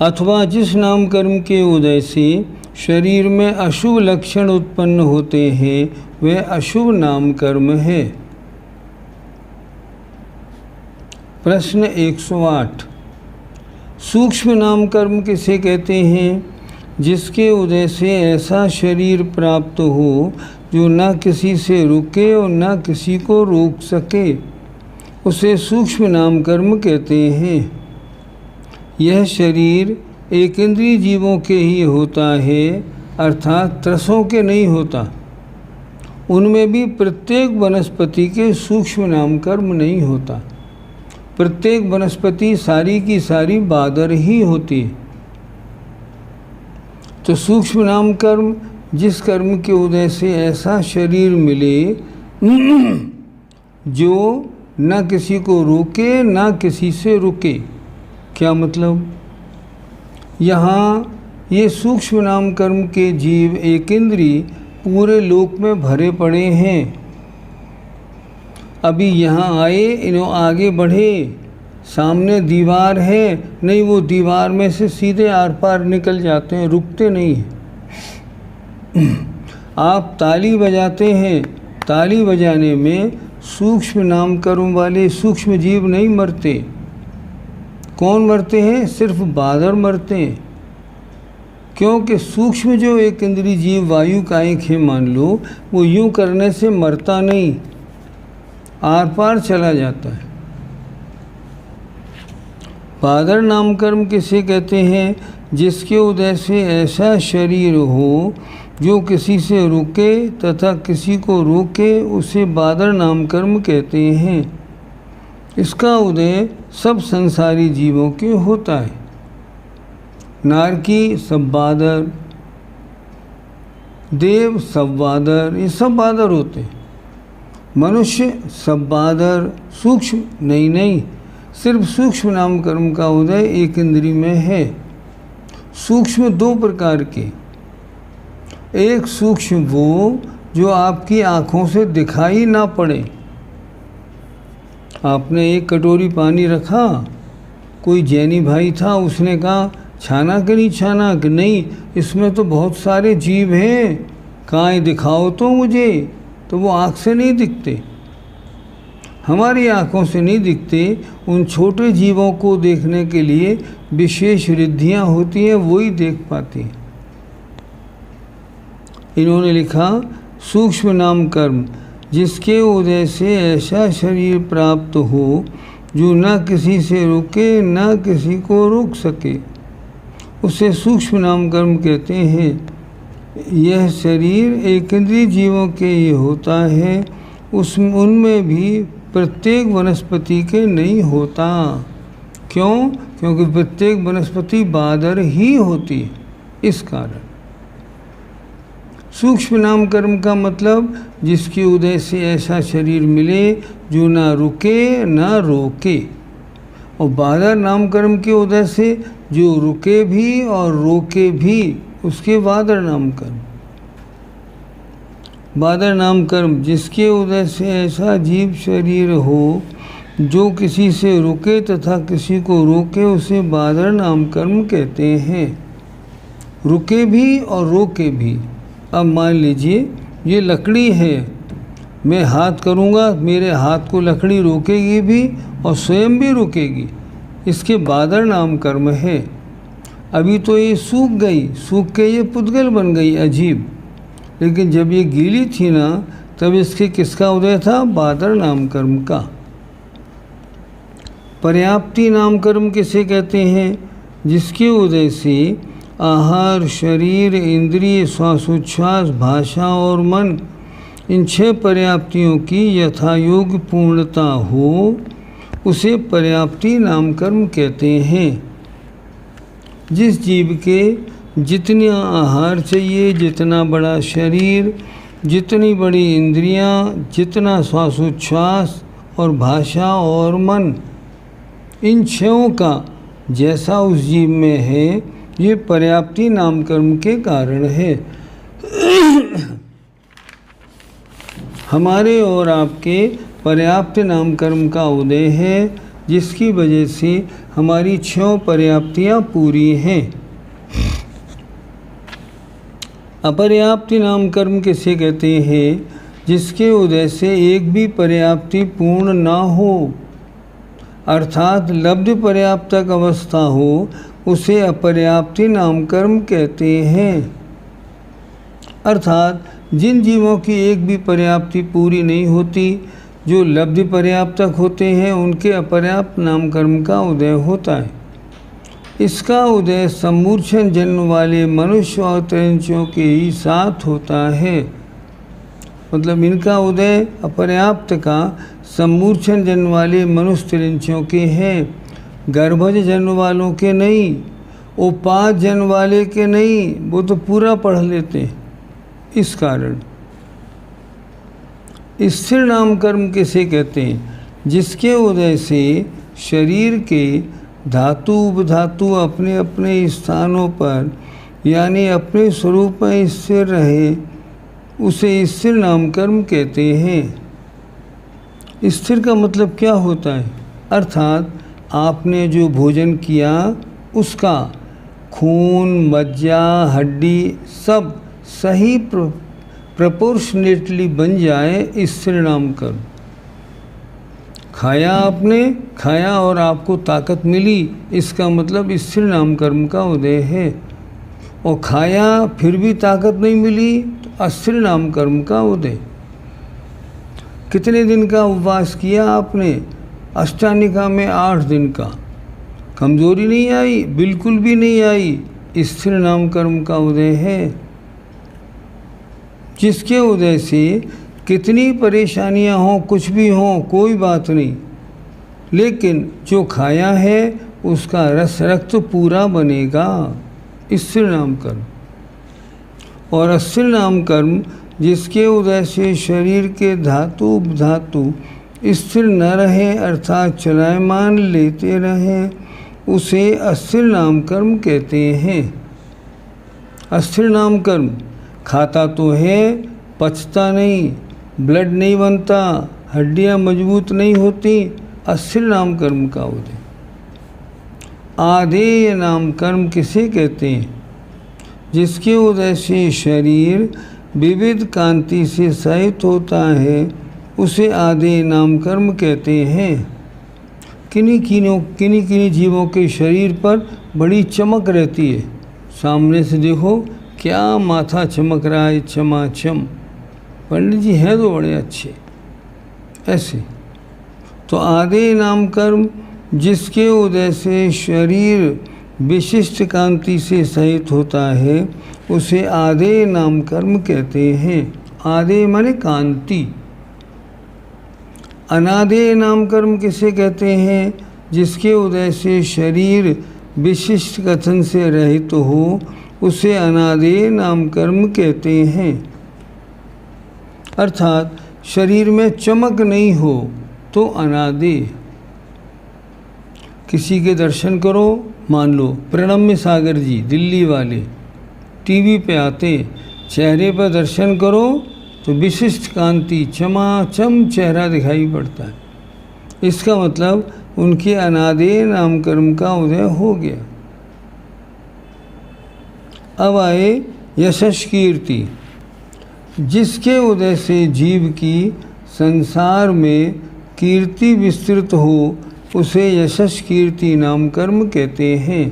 अथवा जिस नाम कर्म के उदय से शरीर में अशुभ लक्षण उत्पन्न होते हैं, वह अशुभ नाम कर्म है। प्रश्न 108 सूक्ष्म नाम कर्म किसे कहते हैं? जिसके उदय से ऐसा शरीर प्राप्त हो जो न किसी से रुके और न किसी को रोक सके, उसे सूक्ष्म नाम कर्म कहते हैं। यह शरीर एक इंद्रिय जीवों के ही होता है, अर्थात त्रसों के नहीं होता। उनमें भी प्रत्येक वनस्पति के सूक्ष्म नाम कर्म नहीं होता। प्रत्येक वनस्पति सारी की सारी बादर ही होती है। तो सूक्ष्म नाम कर्म, जिस कर्म के उदय से ऐसा शरीर मिले जो न किसी को रोके न किसी से रुके। क्या मतलब? यहाँ ये सूक्ष्म नाम कर्म के जीव एक इंद्री पूरे लोक में भरे पड़े हैं। अभी यहाँ आए, इन्हों आगे बढ़े, सामने दीवार है, नहीं वो दीवार में से सीधे आर पार निकल जाते हैं, रुकते नहीं हैं। आप ताली बजाते हैं, ताली बजाने में सूक्ष्म नाम कर्म वाले सूक्ष्म जीव नहीं मरते। कौन मरते हैं? सिर्फ बादर मरते हैं। क्योंकि सूक्ष्म जो एक इंद्री जीव वायु कायिक है मान लो, वो यूं करने से मरता नहीं, आर पार चला जाता है। बादर नाम कर्म किसे कहते हैं? जिसके उदय से ऐसा शरीर हो जो किसी से रुके तथा किसी को रोके, उसे बादर नाम कर्म कहते हैं। इसका उदय सब संसारी जीवों के होता है। नारकी सब बादर, देव सब बादर, ये सब बादर होते हैं। मनुष्य सब बादर, सूक्ष्म नहीं, सिर्फ सूक्ष्म नाम कर्म का उदय एक इंद्री में है। सूक्ष्म दो प्रकार के, एक सूक्ष्म वो जो आपकी आँखों से दिखाई ना पड़े। आपने एक कटोरी पानी रखा, कोई जैनी भाई था, उसने कहा छाना कि नहीं छाना, कि नहीं इसमें तो बहुत सारे जीव हैं, कहाँ दिखाओ तो मुझे। तो वो आँख से नहीं दिखते, हमारी आँखों से नहीं दिखते। उन छोटे जीवों को देखने के लिए विशेष रिद्धियाँ होती हैं, वही देख पाती हैं। इन्होंने लिखा सूक्ष्म नाम कर्म, जिसके उदय से ऐसा शरीर प्राप्त हो जो न किसी से रुके न किसी को रोक सके, उसे सूक्ष्म नाम कर्म कहते हैं। यह शरीर एक इंद्रिय जीवों के ये होता है, उनमें भी प्रत्येक वनस्पति के नहीं होता। क्यों? क्योंकि प्रत्येक वनस्पति बादर ही होती है, इस कारण। सूक्ष्म नाम कर्म का मतलब जिसके उदय से ऐसा शरीर मिले जो ना रुके ना रोके, और बादर नाम कर्म के उदय से जो रुके भी और रोके भी, उसके बादर नाम कर्म। बादर नाम कर्म, जिसके उदय से ऐसा जीव शरीर हो जो किसी से रुके तथा किसी को रोके, उसे बादर नाम कर्म कहते हैं। रुके भी और रोके भी। अब मान लीजिए ये लकड़ी है, मैं हाथ करूँगा, मेरे हाथ को लकड़ी रोकेगी भी और स्वयं भी रुकेगी, इसके बादर नाम कर्म है। अभी तो ये सूख गई, सूख के ये पुद्गल बन गई अजीब, लेकिन जब ये गीली थी ना, तब इसके किसका उदय था? बादर नाम कर्म का। पर्याप्ति नाम कर्म किसे कहते हैं? जिसके उदय से आहार, शरीर, इंद्रिय, श्वासोच्छ्वास, भाषा और मन, इन 6 पर्याप्तियों की यथायोग्य पूर्णता हो, उसे पर्याप्ति नाम कर्म कहते हैं। जिस जीव के जितना आहार चाहिए, जितना बड़ा शरीर, जितनी बड़ी इंद्रियां, जितना श्वासोच्छ्वास और भाषा और मन, इन 6 का जैसा उस जीव में है, ये पर्याप्ति नाम कर्म के कारण है। हमारे और आपके पर्याप्त नाम कर्म का उदय है, जिसकी वजह से हमारी 6 पर्याप्तियाँ पूरी हैं। अपर्याप्ति नाम कर्म किसे कहते हैं? जिसके उदय से एक भी पर्याप्ति पूर्ण ना हो, अर्थात लब्ध पर्याप्तक अवस्था हो, उसे अपर्याप्ति नाम कर्म कहते हैं। अर्थात जिन जीवों की एक भी पर्याप्ति पूरी नहीं होती, जो लब्धि पर्याप्तक होते हैं, उनके अपर्याप्त नाम कर्म का उदय होता है। इसका उदय सम्मूर्छन जन्म वाले मनुष्य और त्रैंचों के ही साथ होता है। मतलब इनका उदय अपर्याप्त का सम्मूर्छन जन्म वाले मनुष्य तिरिंचों के हैं, गर्भज जन्म वालों के नहीं, उपाद जन्म वाले के नहीं, वो तो पूरा पढ़ लेते हैं। इस कारण स्थिर नाम कर्म किसे कहते हैं? जिसके उदय से शरीर के धातु उपधातु अपने अपने स्थानों पर यानी अपने स्वरूप में स्थिर रहे, उसे स्थिर नाम कर्म कहते हैं। स्थिर का मतलब क्या होता है? अर्थात आपने जो भोजन किया उसका खून, मज्जा, हड्डी सब सही प्रपोर्शनेटली बन जाए, स्थिर नाम कर्म। खाया आपने, खाया और आपको ताकत मिली, इसका मतलब स्थिर नाम कर्म का उदय है। और खाया फिर भी ताकत नहीं मिली तो अस्थिर नाम कर्म का उदय। कितने दिन का उपवास किया आपने? अष्टानिका में 8 दिन का। कमजोरी नहीं आई? बिल्कुल भी नहीं आई, स्थिर नाम कर्म का उदय है। जिसके उदय से कितनी परेशानियां हों, कुछ भी हों, कोई बात नहीं, लेकिन जो खाया है उसका रस रक्त पूरा बनेगा, स्थिर नाम कर्म। और अस्थिर नाम कर्म जिसके उदय से शरीर के धातु उपधातु स्थिर न रहे अर्थात चलायमान लेते रहें, उसे अस्थिर नाम कर्म कहते हैं। अस्थिर नाम कर्म खाता तो है, पचता नहीं, ब्लड नहीं बनता, हड्डियां मजबूत नहीं होती, अस्थिर नाम कर्म का उदय। आधेय नाम कर्म किसे कहते हैं? जिसके उदय से शरीर विविध कांति से सहित होता है, उसे आधेय नाम कर्म कहते हैं। किन्हीं जीवों के शरीर पर बड़ी चमक रहती है, सामने से देखो क्या माथा चमक रहा है, चमाचम, पंडित जी हैं तो बड़े अच्छे, ऐसे। तो आधेय नाम कर्म जिसके उदय से शरीर विशिष्ट कांति से सहित होता है, उसे आधेय नाम कर्म कहते हैं। आधेय माने कांति। अनाधेय नाम कर्म किसे कहते हैं? जिसके उदय से शरीर विशिष्ट कथन से रहित हो, उसे अनाधेय नाम कर्म कहते हैं। अर्थात शरीर में चमक नहीं हो तो अनादि। किसी के दर्शन करो, मान लो प्रणम्य सागर जी दिल्ली वाले टीवी पे आते, चेहरे पर दर्शन करो तो विशिष्ट कांति चमाचम चेहरा दिखाई पड़ता है। इसका मतलब उनके अनादेय नाम कर्म का उदय हो गया। अब आए यशस कीर्ति। जिसके उदय से जीव की संसार में कीर्ति विस्तृत हो, उसे यशस कीर्ति नाम कर्म कहते हैं।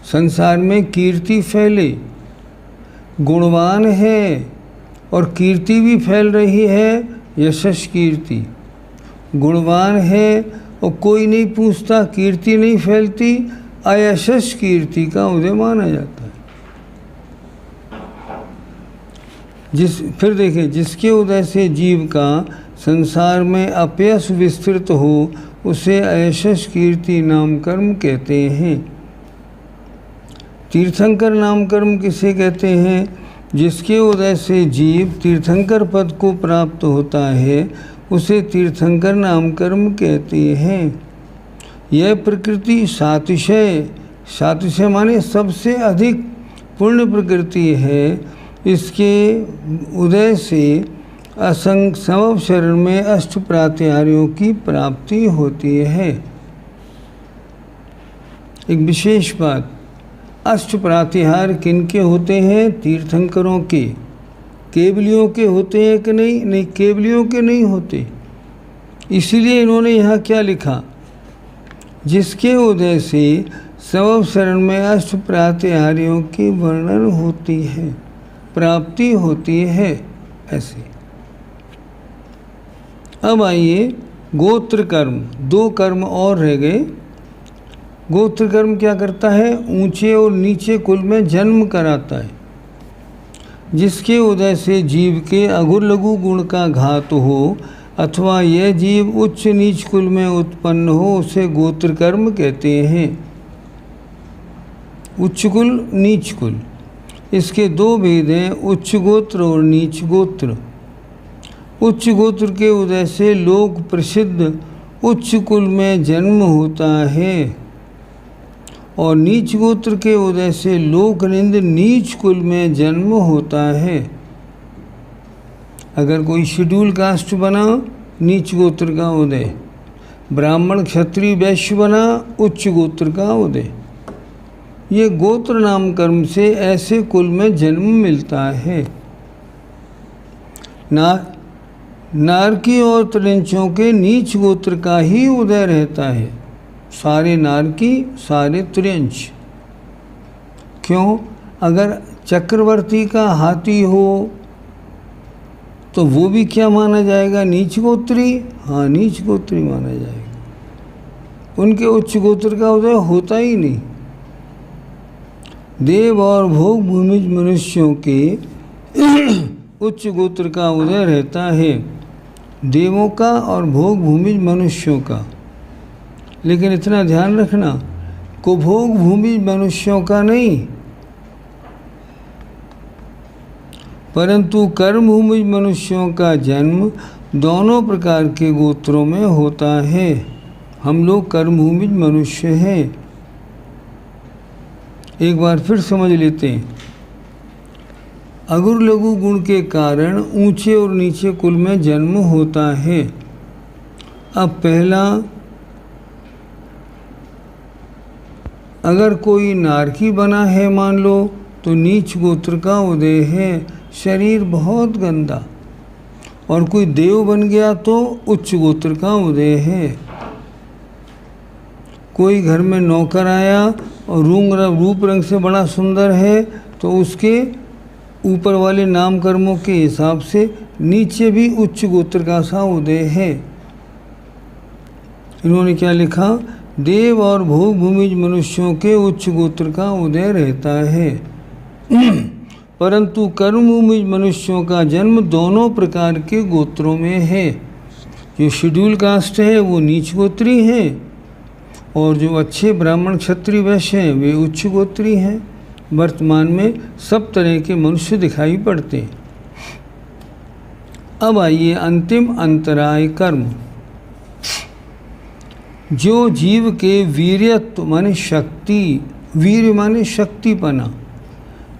संसार में कीर्ति फैले, गुणवान है और कीर्ति भी फैल रही है, यशस कीर्ति। गुणवान है और कोई नहीं पूछता, कीर्ति नहीं फैलती, अयशस कीर्ति का उदय माना जाता है। फिर देखें, जिसके उदय से जीव का संसार में अपयश विस्तृत हो, उसे अयशस कीर्ति नाम कर्म कहते हैं। तीर्थंकर नाम कर्म किसे कहते हैं? जिसके उदय से जीव तीर्थंकर पद को प्राप्त होता है, उसे तीर्थंकर नाम कर्म कहते हैं। यह प्रकृति सातिशय, सातिशय माने सबसे अधिक पूर्ण प्रकृति है। इसके उदय से असंग शरण में अष्ट प्रातिहार्यों की प्राप्ति होती है। एक विशेष बात, अष्ट प्रातिहार किनके होते हैं? तीर्थंकरों के। केवलियों के होते हैं कि नहीं? नहीं, केवलियों के नहीं होते। इसीलिए इन्होंने यहाँ क्या लिखा? जिसके उदय से सवव शरण में अष्ट प्रातिहार्यों की वर्णन होती है, प्राप्ति होती है, ऐसे। अब आइए गोत्र कर्म। 2 कर्म और रह गए। गोत्र कर्म क्या करता है? ऊंचे और नीचे कुल में जन्म कराता है। जिसके उदय से जीव के अगुर लघु गुण का घात हो अथवा यह जीव उच्च नीच कुल में उत्पन्न हो उसे गोत्र कर्म कहते हैं। उच्च कुल नीच कुल, इसके दो भेद हैं, उच्च गोत्र और नीच गोत्र। उच्च गोत्र के उदय से लोक प्रसिद्ध उच्च कुल में जन्म होता है और नीच गोत्र के उदय से लोकनिंद नीच कुल में जन्म होता है। अगर कोई शेड्यूल कास्ट बना, नीच गोत्र का उदय, ब्राह्मण क्षत्रिय वैश्य बना, उच्च गोत्र का उदय। ये गोत्र नाम कर्म से ऐसे कुल में जन्म मिलता है। नारकी और त्रिंचों के नीच गोत्र का ही उदय रहता है, सारे नारकी सारे त्रिंच। क्यों? अगर चक्रवर्ती का हाथी हो तो वो भी क्या माना जाएगा? नीच गोत्री। हाँ, नीच गोत्री माना जाएगा, उनके उच्च गोत्र का उदय होता ही नहीं। देव और भोग भूमिज मनुष्यों के उच्च गोत्र का उदय रहता है, देवों का और भोग भूमिज मनुष्यों का। लेकिन इतना ध्यान रखना, कुभोग भूमिज मनुष्यों का नहीं, परंतु कर्म भूमिज मनुष्यों का जन्म दोनों प्रकार के गोत्रों में होता है। हम लोग कर्म भूमिज मनुष्य हैं। एक बार फिर समझ लेते हैं। अगुर लघु गुण के कारण ऊंचे और नीचे कुल में जन्म होता है। अब पहला, अगर कोई नारकी बना है मान लो तो नीच गोत्र का उदय है, शरीर बहुत गंदा, और कोई देव बन गया तो उच्च गोत्र का उदय है। कोई घर में नौकर आया और रूप रंग से बड़ा सुंदर है तो उसके ऊपर वाले नाम कर्मों के हिसाब से नीचे भी उच्च गोत्र का सा उदय है। इन्होंने क्या लिखा? देव और भोग भूमिज मनुष्यों के उच्च गोत्र का उदय रहता है, परंतु कर्म भूमिज मनुष्यों का जन्म दोनों प्रकार के गोत्रों में है। जो शेड्यूल कास्ट है वो नीच गोत्री है और जो अच्छे ब्राह्मण क्षत्रिय वैश्य हैं वे उच्च गोत्री हैं। वर्तमान में सब तरह के मनुष्य दिखाई पड़ते हैं। अब आइए अंतिम अंतराय कर्म। जो जीव के वीर्यत्व माने शक्ति, वीर्य माने शक्तिपना,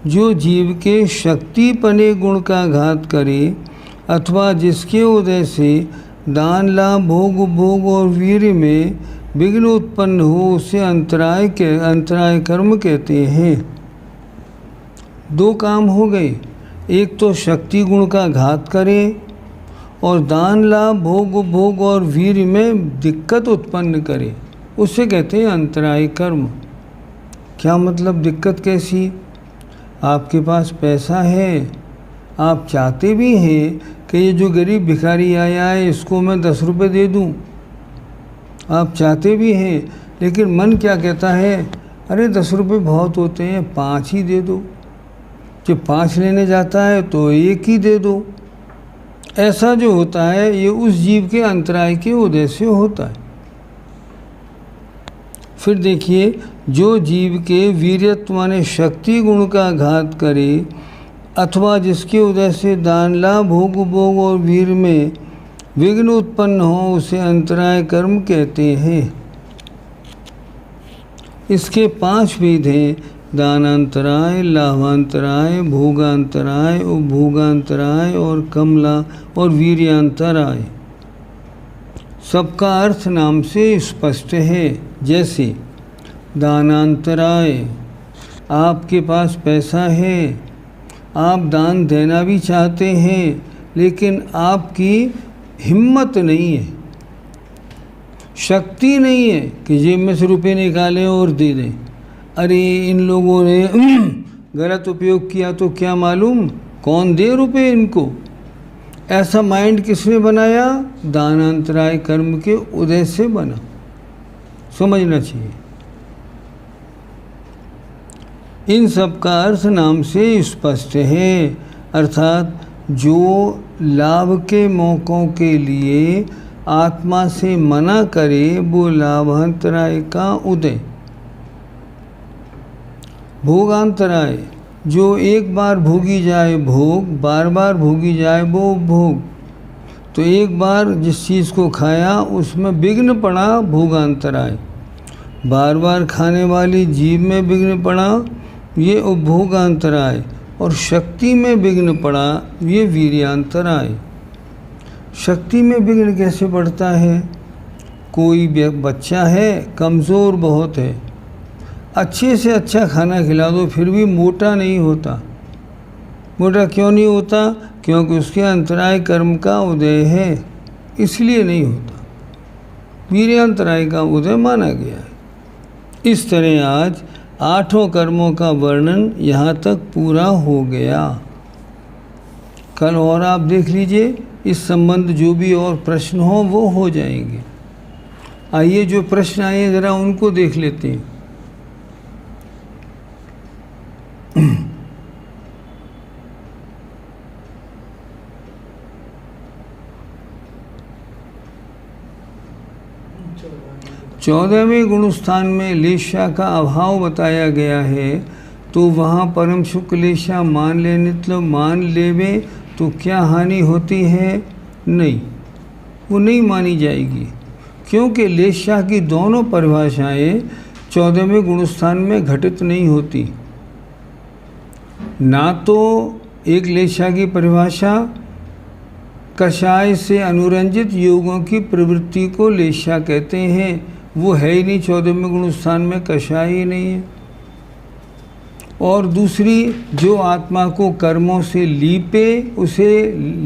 जो जीव के शक्तिपने गुण का घात करे अथवा जिसके उदय से दान लाभ भोग उपभोग और वीर्य में विघ्न उत्पन्न हो उसे अंतराय कर्म कहते हैं। दो काम हो गए, एक तो शक्ति गुण का घात करे और दान लाभ भोग उपभोग और वीर्य में दिक्कत उत्पन्न करे, उसे कहते हैं अंतराय कर्म। क्या मतलब दिक्कत कैसी? आपके पास पैसा है, आप चाहते भी हैं कि ये जो गरीब भिखारी आया है इसको मैं 10 रुपये दे दूं, आप चाहते भी हैं, लेकिन मन क्या कहता है? अरे 10 रुपये बहुत होते हैं, 5 ही दे दो। जब 5 लेने जाता है तो 1 ही दे दो। ऐसा जो होता है ये उस जीव के अंतराय के उदय से होता है। फिर देखिए, जो जीव के वीर्यत्व माने शक्ति गुण का घात करे अथवा जिसके उदय से दान लाभ भोग उपभोग और वीर में विघ्न उत्पन्न हो उसे अंतराय कर्म कहते हैं। इसके 5 भेद हैं: दानांतराय, लाभांतराय, भोगांतराय, उपभोगांतराय और कमला और वीर्यांतराय। सबका अर्थ नाम से स्पष्ट है। जैसे दानांतराय, आपके पास पैसा है, आप दान देना भी चाहते हैं लेकिन आपकी हिम्मत नहीं है, शक्ति नहीं है कि जेब में से रुपये निकालें और दे दें। अरे इन लोगों ने गलत उपयोग किया तो क्या मालूम कौन दे रुपये इनको। ऐसा माइंड किसने बनाया? दानांतराय कर्म के उदय से बना। समझना चाहिए। इन सब का अर्थ नाम से स्पष्ट है। अर्थात जो लाभ के मौक़ों के लिए आत्मा से मना करे वो लाभांतराय का उदय। भोगांतराय, जो एक बार भोगी जाए भोग, बार बार भोगी जाए वो भोग। तो एक बार जिस चीज़ को खाया उसमें विघ्न पड़ा, भोगांतराय। बार बार खाने वाली जीभ में विघ्न पड़ा, ये उपभोगांतराय। और शक्ति में विघ्न पड़ा, ये वीर्यांतराय। शक्ति में विघ्न कैसे पड़ता है? कोई बच्चा है, कमज़ोर बहुत है, अच्छे से अच्छा खाना खिला दो फिर भी मोटा नहीं होता। मोटा क्यों नहीं होता? क्योंकि उसके अंतराय कर्म का उदय है, इसलिए नहीं होता। वीर्यांतराय का उदय माना गया है। इस तरह आज 8 कर्मों का वर्णन यहाँ तक पूरा हो गया। कल और आप देख लीजिए, इस संबंध जो भी और प्रश्न हो वो हो जाएंगे। आइए जो प्रश्न आए ज़रा उनको देख लेते हैं। चौदहवें गुणस्थान में लेशा का अभाव बताया गया है, तो वहाँ परम सुख लेशा मान लेने, मतलब मान लेवे तो क्या हानि होती है? नहीं, वो नहीं मानी जाएगी, क्योंकि लेशा की दोनों परिभाषाएं 14वें गुणस्थान में घटित नहीं होती। ना तो एक लेशा की परिभाषा कषाय से अनुरंजित योगों की प्रवृत्ति को लेशा कहते हैं, वो है ही नहीं, 14वें गुणस्थान में कषाय ही नहीं है। और दूसरी, जो आत्मा को कर्मों से लीपे उसे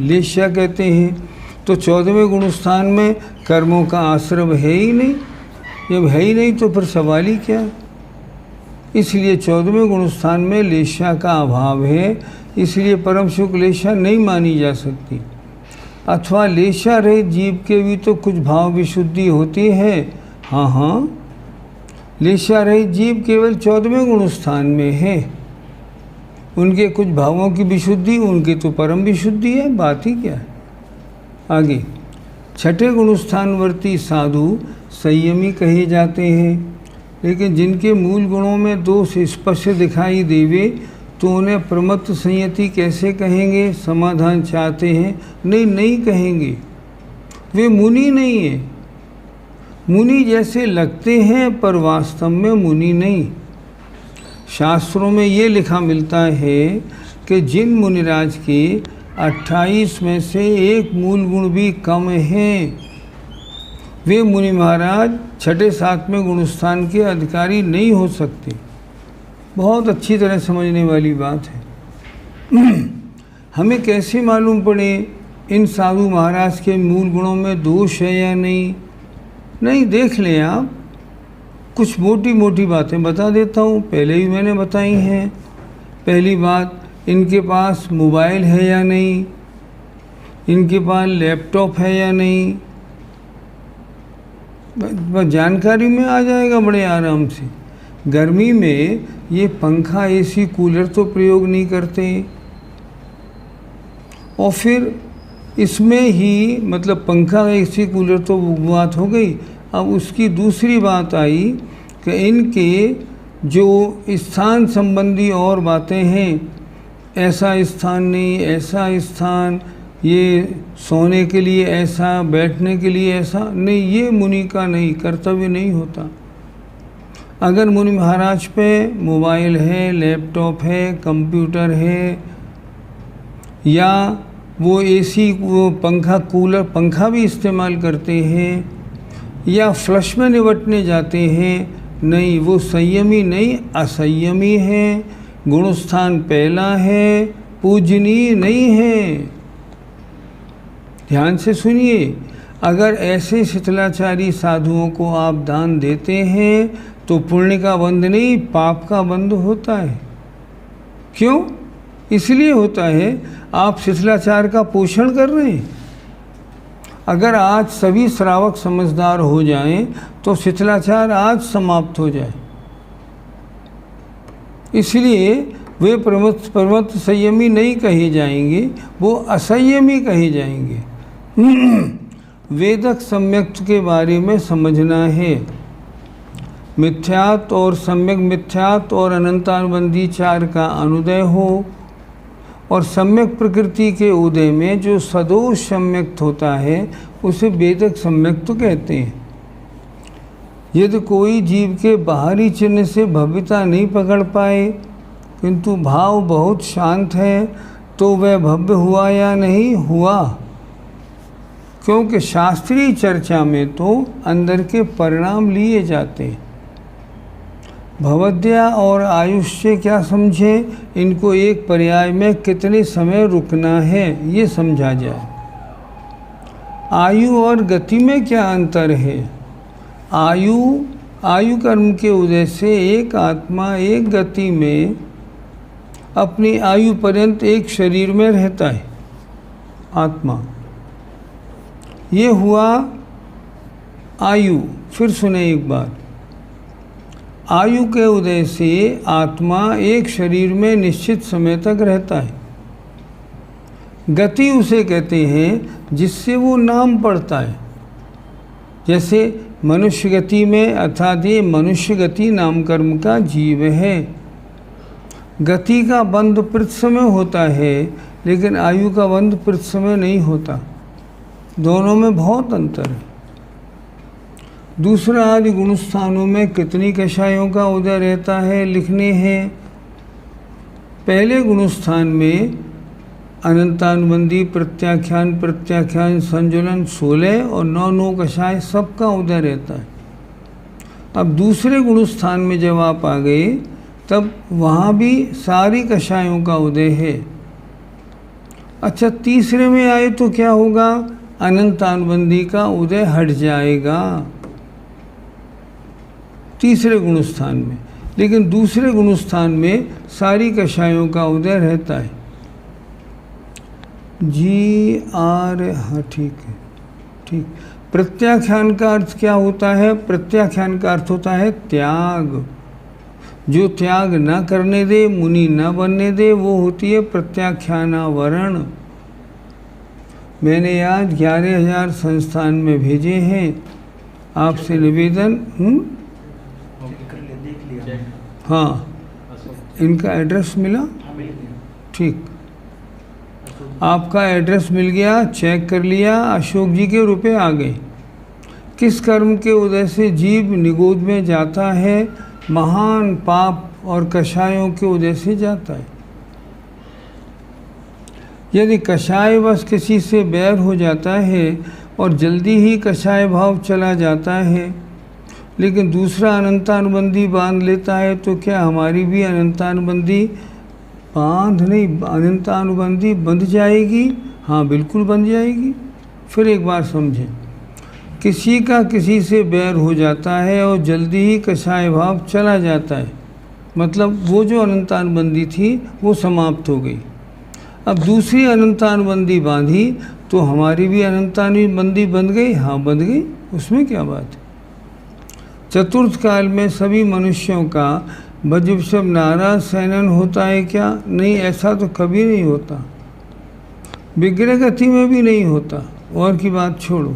लेशा कहते हैं। तो 14वें गुणस्थान में कर्मों का आश्रव है ही नहीं। जब है ही नहीं तो फिर सवाल ही क्या? इसलिए 14वें गुणस्थान में लेशा का अभाव है, इसलिए परम सुख लेशा नहीं मानी जा सकती। अथवा लेशा रहित जीव के भी तो कुछ भाव विशुद्धि होती है। हाँ, लेशा रहित जीव केवल 14वें गुणस्थान में है, उनके कुछ भावों की विशुद्धि, उनकी तो परम विशुद्धि है, बात ही क्या है। आगे 6ठे गुणस्थानवर्ती साधु संयमी कहे जाते हैं, लेकिन जिनके मूल गुणों में दोष स्पष्ट दिखाई देवे तो उन्हें प्रमत्त संयति कैसे कहेंगे? समाधान चाहते हैं, नहीं कहेंगे। वे मुनि नहीं है, मुनि जैसे लगते हैं पर वास्तव में मुनि नहीं। शास्त्रों में ये लिखा मिलता है कि जिन मुनिराज के 28 में से एक मूल गुण भी कम हैं, वे मुनि महाराज 6ठे 7वें गुणस्थान के अधिकारी नहीं हो सकते। बहुत अच्छी तरह समझने वाली बात है। हमें कैसे मालूम पड़े इन साधु महाराज के मूल गुणों में दोष है या नहीं? नहीं, देख लें आप। कुछ मोटी मोटी बातें बता देता हूँ, पहले ही मैंने बताई हैं। पहली बात, इनके पास मोबाइल है या नहीं, इनके पास लैपटॉप है या नहीं, बस जानकारी में आ जाएगा बड़े आराम से। गर्मी में ये पंखा, एसी, कूलर तो प्रयोग नहीं करते। और फिर इसमें ही, मतलब पंखा, एसी, कूलर तो बात हो गई। अब उसकी दूसरी बात आई कि इनके जो स्थान संबंधी और बातें हैं, ऐसा स्थान नहीं, ऐसा स्थान, ये सोने के लिए ऐसा, बैठने के लिए ऐसा नहीं, ये मुनि का नहीं, कर्तव्य नहीं होता। अगर मुनि महाराज पे मोबाइल है, लैपटॉप है, कंप्यूटर है, या वो एसी, वो पंखा, कूलर, पंखा भी इस्तेमाल करते हैं, या फ्लश में निपटने जाते हैं, नहीं, वो संयमी नहीं, असंयमी है, गुणस्थान पहला है, पूजनीय नहीं है। ध्यान से सुनिए, अगर ऐसे शिथिलाचारी साधुओं को आप दान देते हैं तो पुण्य का बंध नहीं, पाप का बंध होता है। क्यों? इसलिए होता है आप शिथिलाचार का पोषण कर रहे हैं। अगर आज सभी श्रावक समझदार हो जाएं तो शिथिलाचार आज समाप्त हो जाए। इसलिए वे प्रमत्त संयमी नहीं कहे जाएंगे, वो असंयमी कहे जाएंगे। वेदक सम्यक्त के बारे में समझना है। मिथ्यात्व और सम्यक मिथ्यात्व और अनंतानुबंधी चार का अनुदय हो, और सम्यक प्रकृति के उदय में जो सदोष सम्यक्त होता है उसे वेदक सम्यक्त कहते हैं। यदि कोई जीव के बाहरी चिन्ह से भव्यता नहीं पकड़ पाए किंतु भाव बहुत शांत है, तो वह भव्य हुआ या नहीं हुआ? क्योंकि शास्त्रीय चर्चा में तो अंदर के परिणाम लिए जाते हैं। भवद्या और आयुष से क्या समझे? इनको एक पर्याय में कितने समय रुकना है ये समझा जाए। आयु और गति में क्या अंतर है? आयु कर्म के उदय से एक आत्मा एक गति में अपनी आयु पर्यंत एक शरीर में रहता है आत्मा। ये हुआ आयु। फिर सुने एक बार, आयु के उदय से आत्मा एक शरीर में निश्चित समय तक रहता है। गति उसे कहते हैं जिससे वो नाम पड़ता है। जैसे मनुष्य गति में, अर्थात ये मनुष्य गति नाम कर्म का जीव है। गति का बंध प्रति समय होता है, लेकिन आयु का बंध प्रति समय नहीं होता। दोनों में बहुत अंतर है। दूसरा, आदि गुण स्थानों में कितनी कषायों का उदय रहता है लिखने हैं। पहले गुण स्थान में अनंतानुबंधी, प्रत्याख्यान, संजुलन 16 और 9 कषाय सबका उदय रहता है। अब दूसरे गुण स्थान में जब आप आ गए तब वहाँ भी सारी कषायों का उदय है। अच्छा, तीसरे में आए तो क्या होगा? अनंतानुबंधी का उदय हट जाएगा तीसरे गुण स्थान में, लेकिन दूसरे गुण स्थान में सारी कषायों का उदय रहता है। हाँ, ठीक है, ठीक। प्रत्याख्यान का अर्थ क्या होता है? प्रत्याख्यान का अर्थ होता है त्याग। जो त्याग न करने दे, मुनि न बनने दे, वो होती है प्रत्याख्यानावरण। मैंने आज 11,000 संस्थान में भेजे हैं। आपसे निवेदन, हाँ, इनका एड्रेस मिला? ठीक, आपका एड्रेस मिल गया, चेक कर लिया। अशोक जी के रुपए आ गए। किस कर्म के उदय से जीव निगोद में जाता है? महान पाप और कषायों के उदय से जाता है। यदि कषाय वश किसी से बैर हो जाता है और जल्दी ही कषाय भाव चला जाता है, लेकिन दूसरा अनंतानुबंधी बांध लेता है, तो क्या हमारी भी अनंतानुबंधी अनंतानुबंधी बंध जाएगी? हाँ, बिल्कुल बंध जाएगी। फिर एक बार समझें, किसी का किसी से बैर हो जाता है और जल्दी ही कषाय भाव चला जाता है, मतलब वो जो अनंतानुबंधी थी वो समाप्त हो गई। अब दूसरी अनंतानुबंधी बांधी तो हमारी भी अनंतानुबंधी बंध गई। हाँ, बंध गई, उसमें क्या बात है। चतुर्थ काल में सभी मनुष्यों का बजविषम नाराज सैनन होता है क्या? नहीं, ऐसा तो कभी नहीं होता। विग्रह गति में भी नहीं होता। और की बात छोड़ो।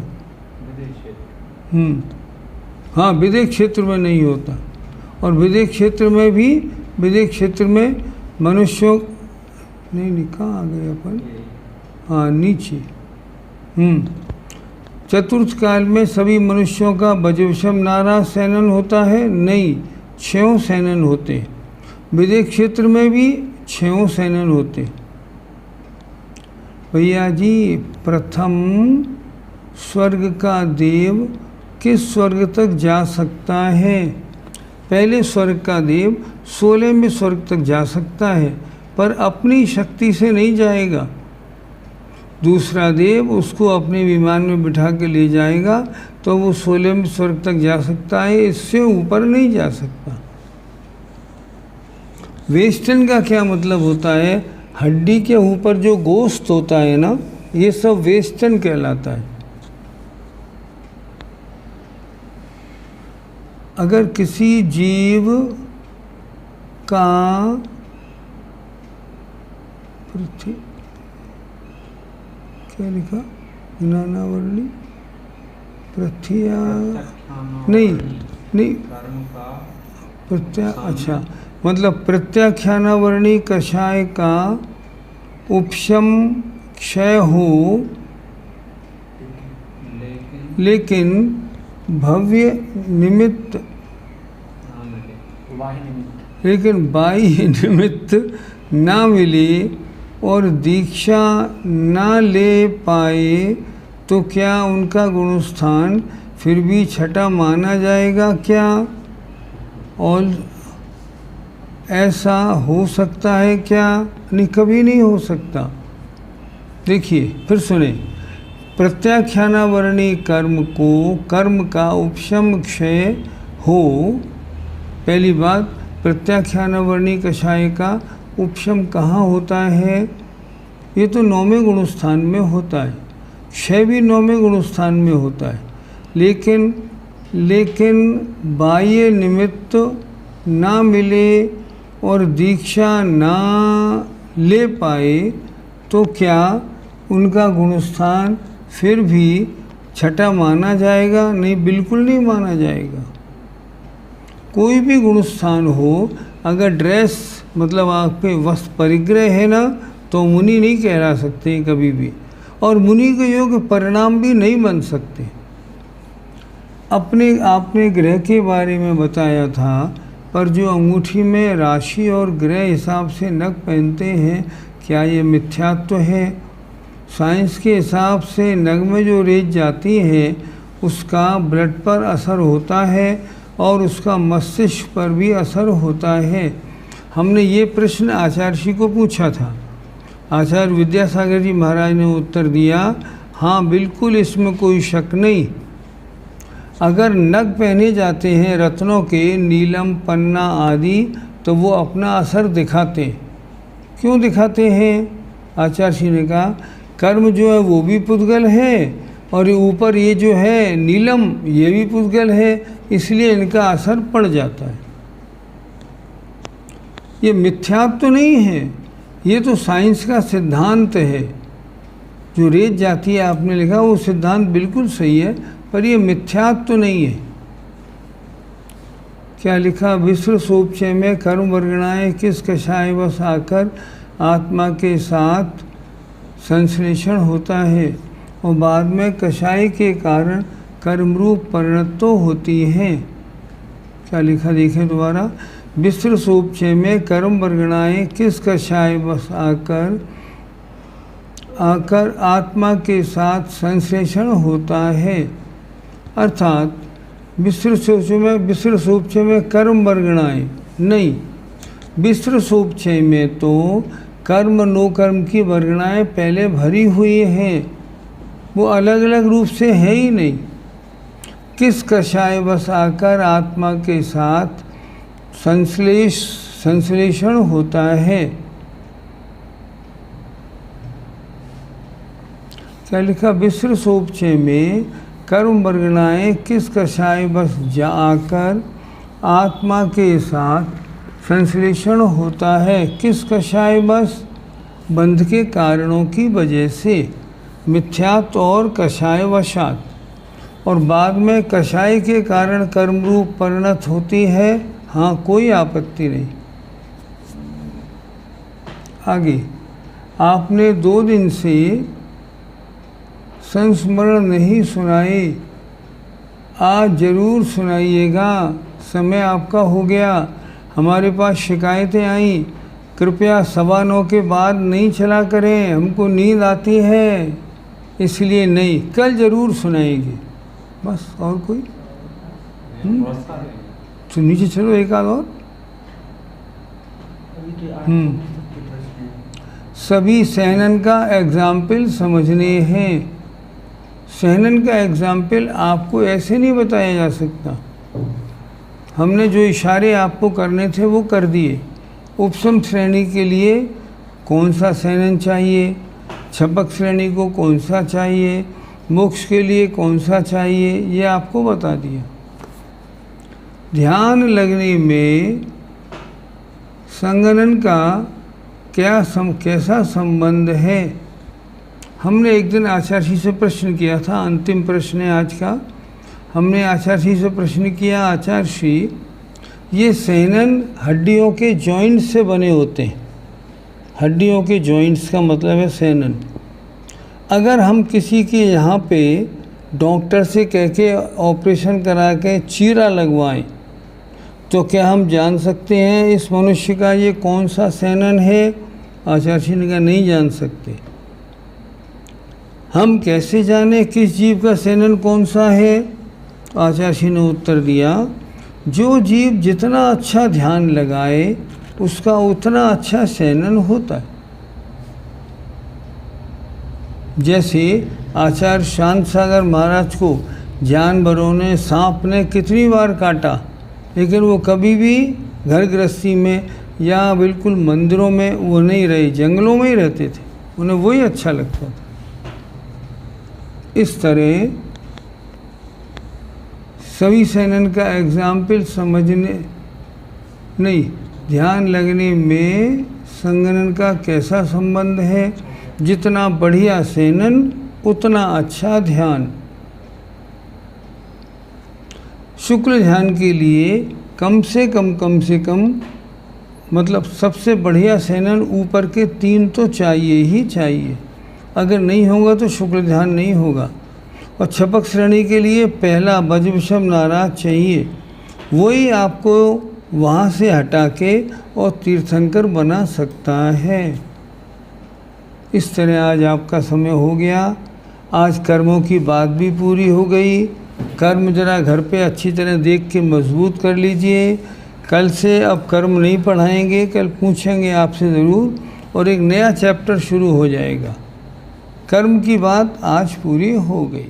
हाँ, विदेश क्षेत्र में नहीं होता। और विदेश क्षेत्र में मनुष्यों नहीं, कहाँ आ गए अपन? हाँ, नीचे। चतुर्थ काल में सभी मनुष्यों का बजविषम नाराज सैनन होता है? नहीं, 6 सैनन होते हैं। विदेश क्षेत्र में भी 6 सैनन होते। भैया जी, प्रथम स्वर्ग का देव किस स्वर्ग तक जा सकता है? पहले स्वर्ग का देव 16वें स्वर्ग तक जा सकता है, पर अपनी शक्ति से नहीं जाएगा। दूसरा देव उसको अपने विमान में बिठा के ले जाएगा, तो वो 16वें स्वर्ग तक जा सकता है, इससे ऊपर नहीं जा सकता। वेस्टर्न का क्या मतलब होता है? हड्डी के ऊपर जो गोश्त होता है ना, ये सब वेस्टर्न कहलाता है। अगर किसी जीव का पृथ्वी क्या लिखा, नानावर्णी प्रथ्या नहीं नहीं अच्छा, मतलब प्रत्याख्यानावर्णी कषाय का उपशम क्षय हो, लेकिन भव्य निमित्त बाह्य निमित्त ना मिले और दीक्षा ना ले पाए तो क्या उनका गुणस्थान फिर भी छठा माना जाएगा क्या? और ऐसा हो सकता है क्या? नहीं, कभी नहीं हो सकता। देखिए फिर सुने, प्रत्याख्यानावर्णी कर्म को कर्म का उपशम क्षय हो, पहली बात प्रत्याख्यानावर्णी कषाय का उपशम कहाँ होता है? ये तो 9वें गुणस्थान में होता है, क्षय भी 9वें गुणस्थान में होता है, लेकिन बाह्य निमित्त ना मिले और दीक्षा ना ले पाए तो क्या उनका गुणस्थान फिर भी छठा माना जाएगा? नहीं, बिल्कुल नहीं माना जाएगा। कोई भी गुणस्थान हो, अगर ड्रेस मतलब आप पे वस्त्र परिग्रह है ना, तो मुनि नहीं कहला सकते कभी भी, और मुनि के योग्य परिणाम भी नहीं बन सकते। आपने ग्रह के बारे में बताया था, पर जो अंगूठी में राशि और ग्रह हिसाब से नग पहनते हैं, क्या ये मिथ्यात्व है? साइंस के हिसाब से नग में जो रेज जाती है उसका ब्लड पर असर होता है और उसका मस्तिष्क पर भी असर होता है। हमने ये प्रश्न आचार्य जी को पूछा था, आचार्य विद्यासागर जी महाराज ने उत्तर दिया, हाँ बिल्कुल, इसमें कोई शक नहीं। अगर नग पहने जाते हैं रत्नों के, नीलम, पन्ना आदि, तो वो अपना असर दिखाते। क्यों दिखाते हैं? आचार्य जी ने कहा कर्म जो है वो भी पुद्गल है, और ऊपर ये जो है नीलम, ये भी पुद्गल है, इसलिए इनका असर पड़ जाता है। ये मिथ्यात्व तो नहीं है, ये तो साइंस का सिद्धांत है। जो रेत जाती है आपने लिखा, वो सिद्धांत बिल्कुल सही है, पर ये मिथ्यात्व तो नहीं है। क्या लिखा, विश्व सोपचय में कर्म वर्गणाएं किस कषाय वश आकर आत्मा के साथ संश्लेषण होता है और बाद में कषाय के कारण कर्मरूप परिणत होती हैं। क्या लिखा देखें दोबारा, विश्व सोपचय में कर्म वर्गणाएं किस कषाय वश आकर आत्मा के साथ संश्लेषण होता है। अर्थात विश्व सोपचय में कर्म वर्गणाएं नहीं, विश्व सोपचय में तो कर्म नो कर्म की वर्गणाएं पहले भरी हुई हैं, वो अलग अलग रूप से है ही नहीं। किस कषाय वश आकर आत्मा के साथ संश्लेषण होता है। क्या लिखा, विश्व सोपचय में कर्म वर्गणाएं किस कषाय वश जाकर आत्मा के साथ संश्लेषण होता है। किस कषाय वश? बंध के कारणों की वजह से, मिथ्यात्व और कषाय वशात, और बाद में कषाय के कारण कर्मरूप परिणत होती है। हाँ, कोई आपत्ति नहीं। आगे, आपने 2 दिन से संस्मरण नहीं सुनाई, आज जरूर सुनाइएगा। समय आपका हो गया, हमारे पास शिकायतें आई, कृपया 9:15 के बाद नहीं चला करें, हमको नींद आती है, इसलिए नहीं, कल ज़रूर सुनाएंगे। बस, और कोई? तो नीचे चलो, एक आध और। सभी सहनन का एग्जाम्पल समझने हैं। सहनन का एग्जाम्पल आपको ऐसे नहीं बताया जा सकता। हमने जो इशारे आपको करने थे वो कर दिए। उपशम श्रेणी के लिए कौन सा सहनन चाहिए, छपक श्रेणी को कौन सा चाहिए, मोक्ष के लिए कौन सा चाहिए, ये आपको बता दिया। ध्यान लगने में संगणन का कैसा संबंध है। हमने एक दिन आचार्य से प्रश्न किया था, अंतिम प्रश्न है आज का। हमने आचार्य से प्रश्न किया, आचार्य ये सेनन हड्डियों के जॉइंट्स से बने होते हैं। हड्डियों के जॉइंट्स का मतलब है सेनन। अगर हम किसी के यहाँ पे डॉक्टर से कह के ऑपरेशन करा के चीरा लगवाएं तो क्या हम जान सकते हैं इस मनुष्य का ये कौन सा सेनन है? आचार्य ने कहा नहीं जान सकते। हम कैसे जाने किस जीव का सेनन कौन सा है? आचार्य ने उत्तर दिया, जो जीव जितना अच्छा ध्यान लगाए उसका उतना अच्छा सेनन होता है। जैसे आचार्य शांत सागर महाराज को जानवरों ने, सांप ने कितनी बार काटा, लेकिन वो कभी भी घर गृहस्थी में या बिल्कुल मंदिरों में वो नहीं रहे, जंगलों में ही रहते थे, उन्हें वही अच्छा लगता था। इस तरह सभी सेनन का एग्जाम्पल समझने नहीं, ध्यान लगने में संगनन का कैसा संबंध है। जितना बढ़िया सेनन उतना अच्छा ध्यान। शुक्ल ध्यान के लिए कम से कम मतलब सबसे बढ़िया सेनन ऊपर के 3 तो चाहिए ही चाहिए। अगर नहीं होगा तो शुक्ल ध्यान नहीं होगा। और छपक श्रेणी के लिए पहला बज विषम नाराज चाहिए, वही आपको वहाँ से हटा के और तीर्थंकर बना सकता है। इस तरह आज आपका समय हो गया। आज कर्मों की बात भी पूरी हो गई। कर्म जरा घर पे अच्छी तरह देख के मजबूत कर लीजिए। कल से अब कर्म नहीं पढ़ाएंगे, कल पूछेंगे आपसे ज़रूर, और एक नया चैप्टर शुरू हो जाएगा। कर्म की बात आज पूरी हो गई।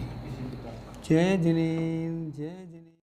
जय जिनेन्द्र, जय